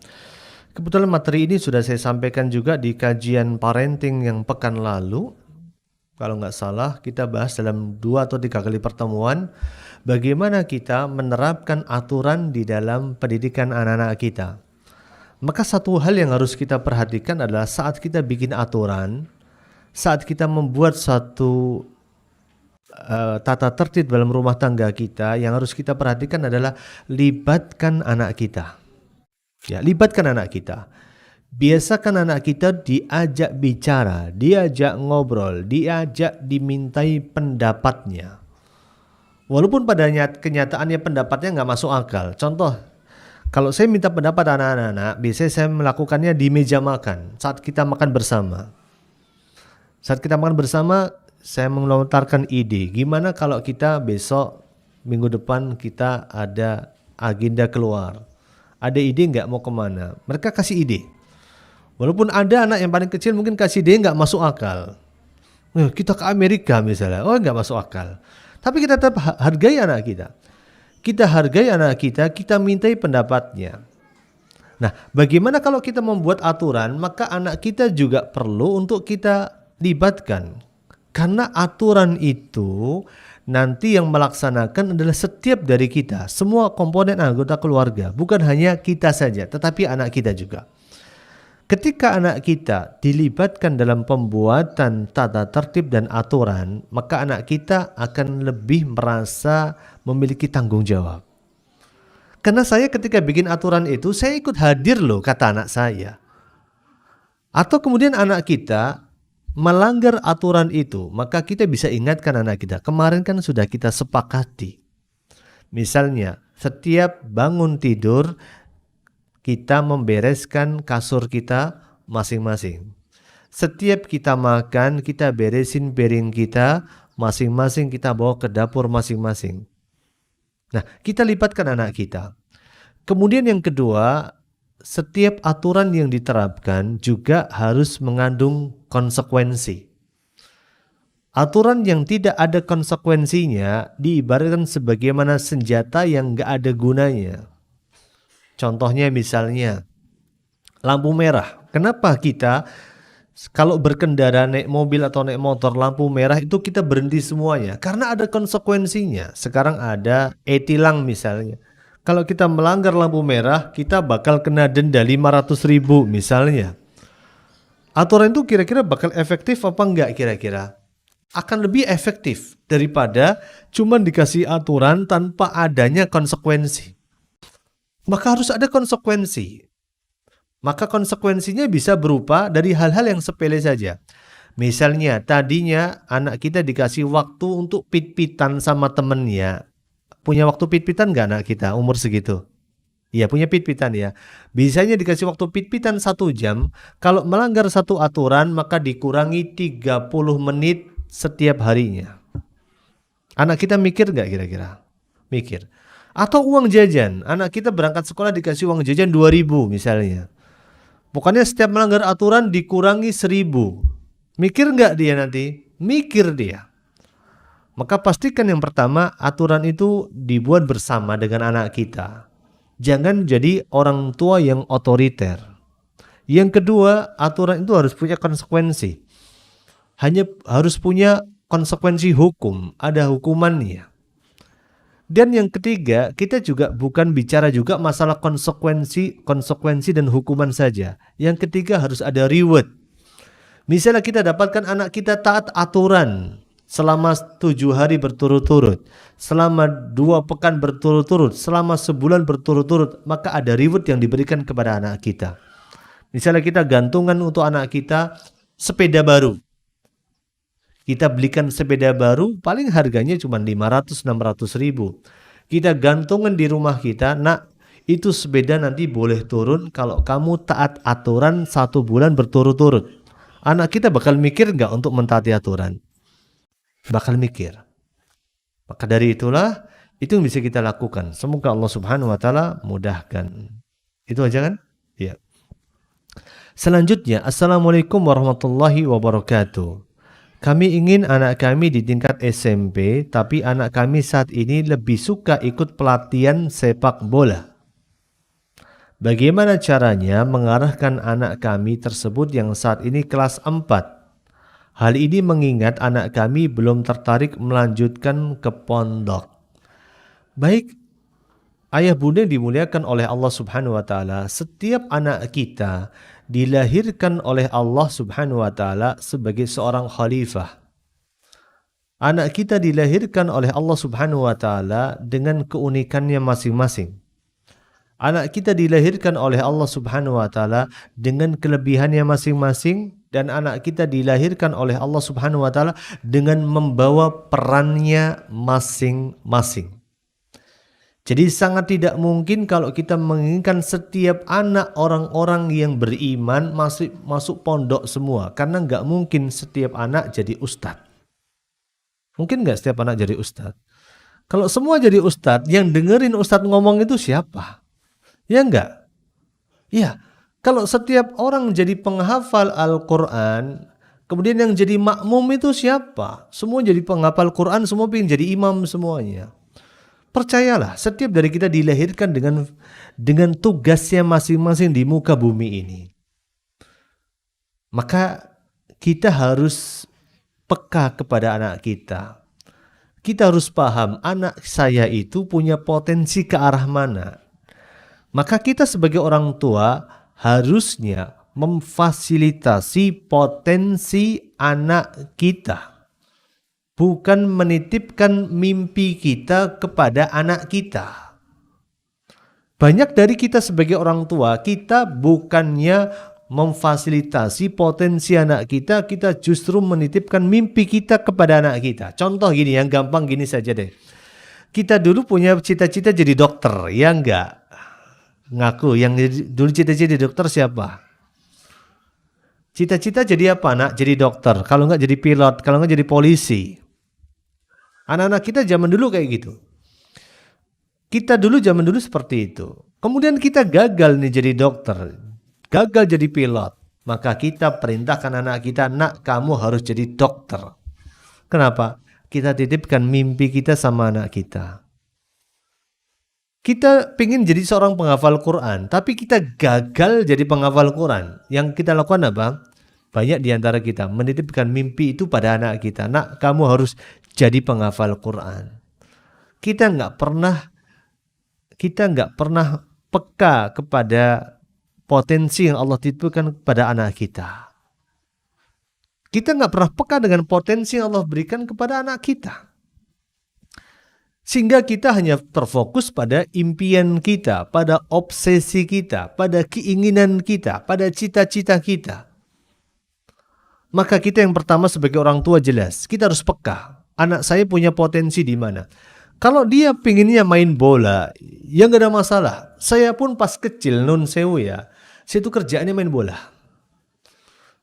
Kebetulan materi ini sudah saya sampaikan juga di kajian parenting yang pekan lalu. Kalau nggak salah kita bahas dalam 2 atau 3 kali pertemuan bagaimana kita menerapkan aturan di dalam pendidikan anak-anak kita. Maka satu hal yang harus kita perhatikan adalah saat kita bikin aturan, saat kita membuat satu tata tertib dalam rumah tangga kita, yang harus kita perhatikan adalah libatkan anak kita. Ya, libatkan anak kita. Biasakan anak kita diajak bicara, diajak ngobrol, diajak dimintai pendapatnya. Walaupun pada kenyataannya pendapatnya nggak masuk akal. Contoh, kalau saya minta pendapat anak-anak, biasanya saya melakukannya di meja makan saat kita makan bersama. Saat kita makan bersama, saya melontarkan ide. Gimana kalau kita besok, minggu depan kita ada agenda keluar. Ada ide nggak mau kemana? Mereka kasih ide. Walaupun ada anak yang paling kecil mungkin kasih ide nggak masuk akal. Kita ke Amerika misalnya, nggak masuk akal. Tapi kita tetap hargai anak kita. Kita hargai anak kita, kita mintai pendapatnya. Nah, bagaimana kalau kita membuat aturan, maka anak kita juga perlu untuk kita libatkan. Karena aturan itu nanti yang melaksanakan adalah setiap dari kita, semua komponen anggota keluarga, bukan hanya kita saja, tetapi anak kita juga. Ketika anak kita dilibatkan dalam pembuatan tata tertib dan aturan, maka anak kita akan lebih merasa memiliki tanggung jawab. Karena saya ketika bikin aturan itu, saya ikut hadir loh, kata anak saya. Atau kemudian anak kita melanggar aturan itu, maka kita bisa ingatkan anak kita. Kemarin kan sudah kita sepakati. Misalnya, setiap bangun tidur, kita membereskan kasur kita masing-masing. Setiap kita makan, kita beresin piring kita masing-masing kita bawa ke dapur masing-masing. Nah, kita libatkan anak kita. Kemudian yang kedua, setiap aturan yang diterapkan juga harus mengandung konsekuensi. Aturan yang tidak ada konsekuensinya diibaratkan sebagaimana senjata yang nggak ada gunanya. Contohnya misalnya lampu merah. Kenapa kita kalau berkendara naik mobil atau naik motor lampu merah itu kita berhenti semuanya? Karena ada konsekuensinya. Sekarang ada e-tilang misalnya. Kalau kita melanggar lampu merah kita bakal kena denda 500.000 misalnya. Aturan itu kira-kira bakal efektif apa enggak kira-kira? Akan lebih efektif daripada cuma dikasih aturan tanpa adanya konsekuensi. Maka harus ada konsekuensi. Maka konsekuensinya bisa berupa dari hal-hal yang sepele saja. Misalnya tadinya anak kita dikasih waktu untuk pit-pitan sama temennya. Punya waktu pit-pitan nggak anak kita umur segitu? Iya punya pit-pitan ya. Biasanya dikasih waktu pit-pitan 1 jam. Kalau melanggar satu aturan maka dikurangi 30 menit setiap harinya. Anak kita mikir nggak kira-kira? Mikir. Atau uang jajan. Anak kita berangkat sekolah dikasih uang jajan 2.000 misalnya. Pokoknya setiap melanggar aturan dikurangi 1.000. Mikir nggak dia nanti? Mikir dia. Maka pastikan yang pertama aturan itu dibuat bersama dengan anak kita. Jangan jadi orang tua yang otoriter. Yang kedua, aturan itu harus punya konsekuensi. Hanya harus punya konsekuensi hukum, ada hukumannya. Dan yang ketiga, kita juga bukan bicara juga masalah konsekuensi dan hukuman saja. Yang ketiga harus ada reward. Misalnya kita dapatkan anak kita taat aturan selama 7 hari berturut-turut, selama 2 pekan berturut-turut, selama sebulan berturut-turut, maka ada reward yang diberikan kepada anak kita. Misalnya kita gantungan untuk anak kita sepeda baru. Kita belikan sepeda baru paling harganya cuma 500-600 ribu. Kita gantungan di rumah kita, nak itu sepeda nanti boleh turun kalau kamu taat aturan 1 bulan berturut-turut. Anak kita bakal mikir nggak untuk mentaati aturan? Bakal mikir. Maka dari itulah itu yang bisa kita lakukan. Semoga Allah Subhanahu wa taala mudahkan. Itu aja kan? Ya. Selanjutnya, Assalamualaikum warahmatullahi wabarakatuh. Kami ingin anak kami di tingkat SMP, tapi anak kami saat ini lebih suka ikut pelatihan sepak bola. Bagaimana caranya mengarahkan anak kami tersebut yang saat ini kelas 4? Hal ini mengingat anak kami belum tertarik melanjutkan ke pondok. Baik, ayah bunda dimuliakan oleh Allah Subhanahu wa taala, setiap anak kita dilahirkan oleh Allah Subhanahu wa taala sebagai seorang khalifah. Anak kita dilahirkan oleh Allah Subhanahu wa taala dengan keunikannya masing-masing. Anak kita dilahirkan oleh Allah Subhanahu wa taala dengan kelebihannya masing-masing, dan anak kita dilahirkan oleh Allah Subhanahu wa taala dengan membawa perannya masing-masing. Jadi sangat tidak mungkin kalau kita menginginkan setiap anak orang-orang yang beriman masuk pondok semua. Karena nggak mungkin setiap anak jadi ustadz. Mungkin nggak setiap anak jadi ustadz? Kalau semua jadi ustadz, yang dengerin ustadz ngomong itu siapa? Ya enggak? Iya. Kalau setiap orang jadi penghafal Al-Quran, kemudian yang jadi makmum itu siapa? Semua jadi penghafal Quran, semua ingin jadi imam semuanya. Percayalah, setiap dari kita dilahirkan dengan tugasnya masing-masing di muka bumi ini. Maka kita harus peka kepada anak kita. Kita harus paham anak saya itu punya potensi ke arah mana. Maka kita sebagai orang tua harusnya memfasilitasi potensi anak kita. Bukan menitipkan mimpi kita kepada anak kita. Banyak dari kita sebagai orang tua, kita bukannya memfasilitasi potensi anak kita, kita justru menitipkan mimpi kita kepada anak kita. Contoh gini, yang gampang gini saja deh. Kita dulu punya cita-cita jadi dokter, ya enggak? Ngaku, yang dulu cita-cita jadi dokter siapa? Cita-cita jadi apa nak? Jadi dokter, kalau enggak jadi pilot, kalau enggak jadi polisi. Anak-anak kita zaman dulu kayak gitu. Kita dulu zaman dulu seperti itu. Kemudian kita gagal nih jadi dokter, gagal jadi pilot. Maka kita perintahkan anak kita, nak kamu harus jadi dokter. Kenapa? Kita titipkan mimpi kita sama anak kita. Kita pengen jadi seorang penghafal Quran, tapi kita gagal jadi penghafal Quran. Yang kita lakukan apa? Banyak di antara kita menitipkan mimpi itu pada anak kita. Nak, kamu harus jadi penghafal Quran. Kita nggak pernah peka kepada potensi yang Allah titipkan kepada anak kita. Kita nggak pernah peka dengan potensi yang Allah berikan kepada anak kita. Sehingga kita hanya terfokus pada impian kita, pada obsesi kita, pada keinginan kita, pada cita-cita kita. Maka kita yang pertama sebagai orang tua jelas, kita harus peka. Anak saya punya potensi di mana? Kalau dia pinginnya main bola, ya nggak ada masalah. Saya pun pas kecil, nun sewu ya, saya itu kerjaannya main bola.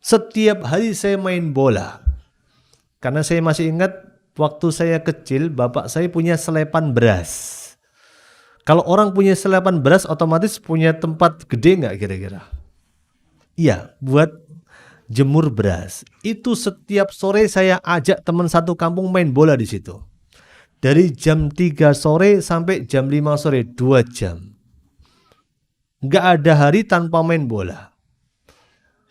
Setiap hari saya main bola. Karena saya masih ingat waktu saya kecil, bapak saya punya selepan beras. Kalau orang punya selepan beras, otomatis punya tempat gede nggak kira-kira? Iya, buat jemur beras. Itu setiap sore saya ajak teman satu kampung main bola di situ. Dari jam 3 sore sampai jam 5 sore, 2 jam. Nggak ada hari tanpa main bola.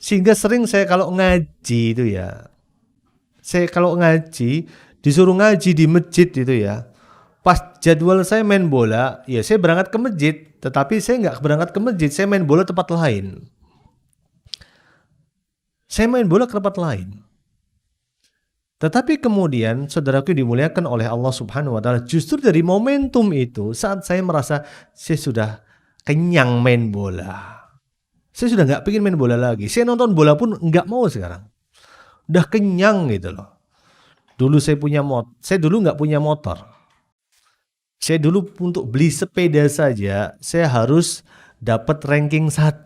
Sehingga sering saya kalau ngaji itu ya, saya kalau ngaji, disuruh ngaji di masjid itu ya, pas jadwal saya main bola, ya saya berangkat ke masjid, tetapi saya nggak berangkat ke masjid, saya main bola tempat lain. Saya main bola ke tempat lain. Tetapi kemudian saudaraku dimuliakan oleh Allah Subhanahu wa taala, justru dari momentum itu saat saya merasa saya sudah kenyang main bola. Saya sudah nggak pengen main bola lagi. Saya nonton bola pun nggak mau sekarang. Udah kenyang gitu loh. Dulu saya dulu nggak punya motor. Saya dulu untuk beli sepeda saja saya harus dapat ranking 1.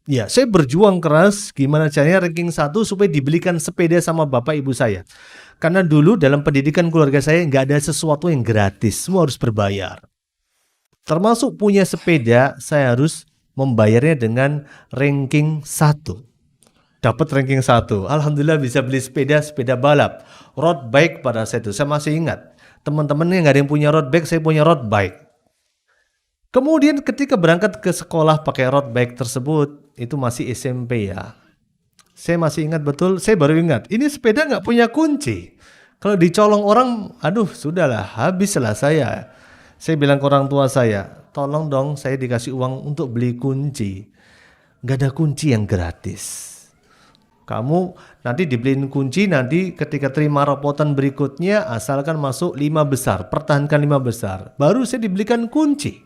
Ya, saya berjuang keras gimana caranya ranking 1 supaya dibelikan sepeda sama bapak ibu saya. Karena dulu dalam pendidikan keluarga saya nggak ada sesuatu yang gratis, semua harus berbayar. Termasuk punya sepeda, saya harus membayarnya dengan ranking 1. Dapat ranking 1. Alhamdulillah bisa beli sepeda balap. Road bike pada saat itu, saya masih ingat. Teman-temannya nggak ada yang punya road bike, saya punya road bike. Kemudian ketika berangkat ke sekolah pakai road bike tersebut, itu masih SMP ya. Saya masih ingat betul, saya baru ingat, ini sepeda nggak punya kunci. Kalau dicolong orang, aduh sudahlah, habislah saya. Saya bilang ke orang tua saya, tolong dong saya dikasih uang untuk beli kunci. Nggak ada kunci yang gratis. Kamu nanti dibeliin kunci, nanti ketika terima rapotan berikutnya, asalkan masuk 5 besar, pertahankan 5 besar. Baru saya dibelikan kunci.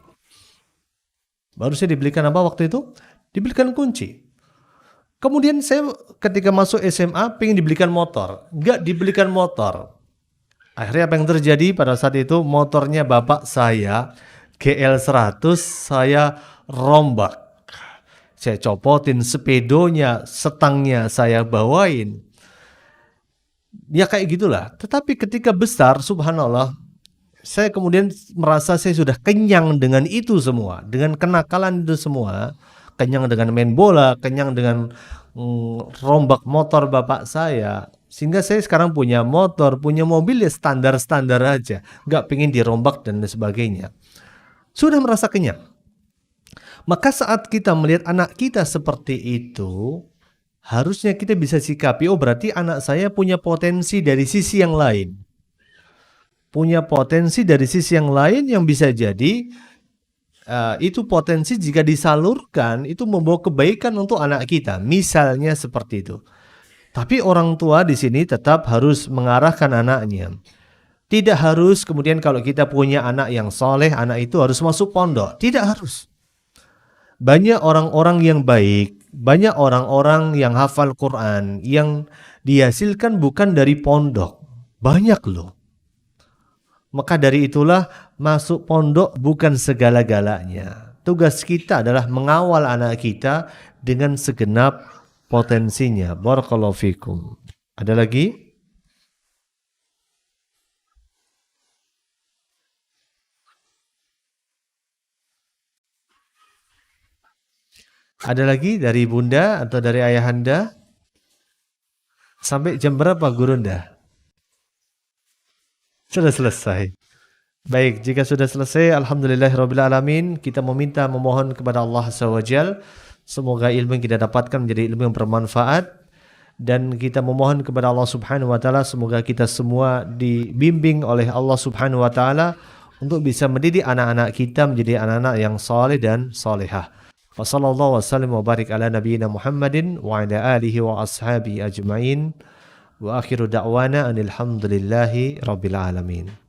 Baru saya dibelikan apa waktu itu? Dibelikan kunci. Kemudian saya ketika masuk SMA pengen dibelikan motor. Enggak dibelikan motor. Akhirnya apa yang terjadi pada saat itu? Motornya bapak saya, GL 100, saya rombak. Saya copotin sepedonya, setangnya saya bawain. Ya kayak gitulah. Tetapi ketika besar, subhanallah, saya kemudian merasa saya sudah kenyang dengan itu semua, dengan kenakalan itu semua, kenyang dengan main bola, kenyang dengan rombak motor bapak saya, sehingga saya sekarang punya motor, punya mobil ya standar-standar aja, nggak pengen dirombak dan sebagainya. Sudah merasa kenyang. Maka saat kita melihat anak kita seperti itu, harusnya kita bisa sikapi, oh berarti anak saya punya potensi dari sisi yang lain. Punya potensi dari sisi yang lain yang bisa jadi itu potensi jika disalurkan itu membawa kebaikan untuk anak kita, misalnya seperti itu. Tapi orang tua di sini tetap harus mengarahkan anaknya. Tidak harus kemudian kalau kita punya anak yang soleh, anak itu harus masuk pondok. Tidak harus. Banyak orang-orang yang baik, banyak orang-orang yang hafal Quran yang dihasilkan bukan dari pondok. Banyak loh. Maka dari itulah masuk pondok bukan segala-galanya. Tugas kita adalah mengawal anak kita dengan segenap potensinya. Barakallahu fikum. Ada lagi? Ada lagi dari bunda atau dari ayahanda? Sampai jam berapa gurunda? Sudah selesai. Baik, jika sudah selesai, alhamdulillahirrabbilalamin, kita memohon kepada Allah SWT, semoga ilmu yang kita dapatkan menjadi ilmu yang bermanfaat, dan kita memohon kepada Allah Subhanahu wa taala semoga kita semua dibimbing oleh Allah Subhanahu wa taala untuk bisa mendidik anak-anak kita menjadi anak-anak yang saleh dan salihah. Wassallallahu wasallam wa barik ala nabiyyina Muhammadin wa ala alihi wa ashabihi ajma'in. Wa akhiru da'wana anil hamdulillahi rabbil alamin.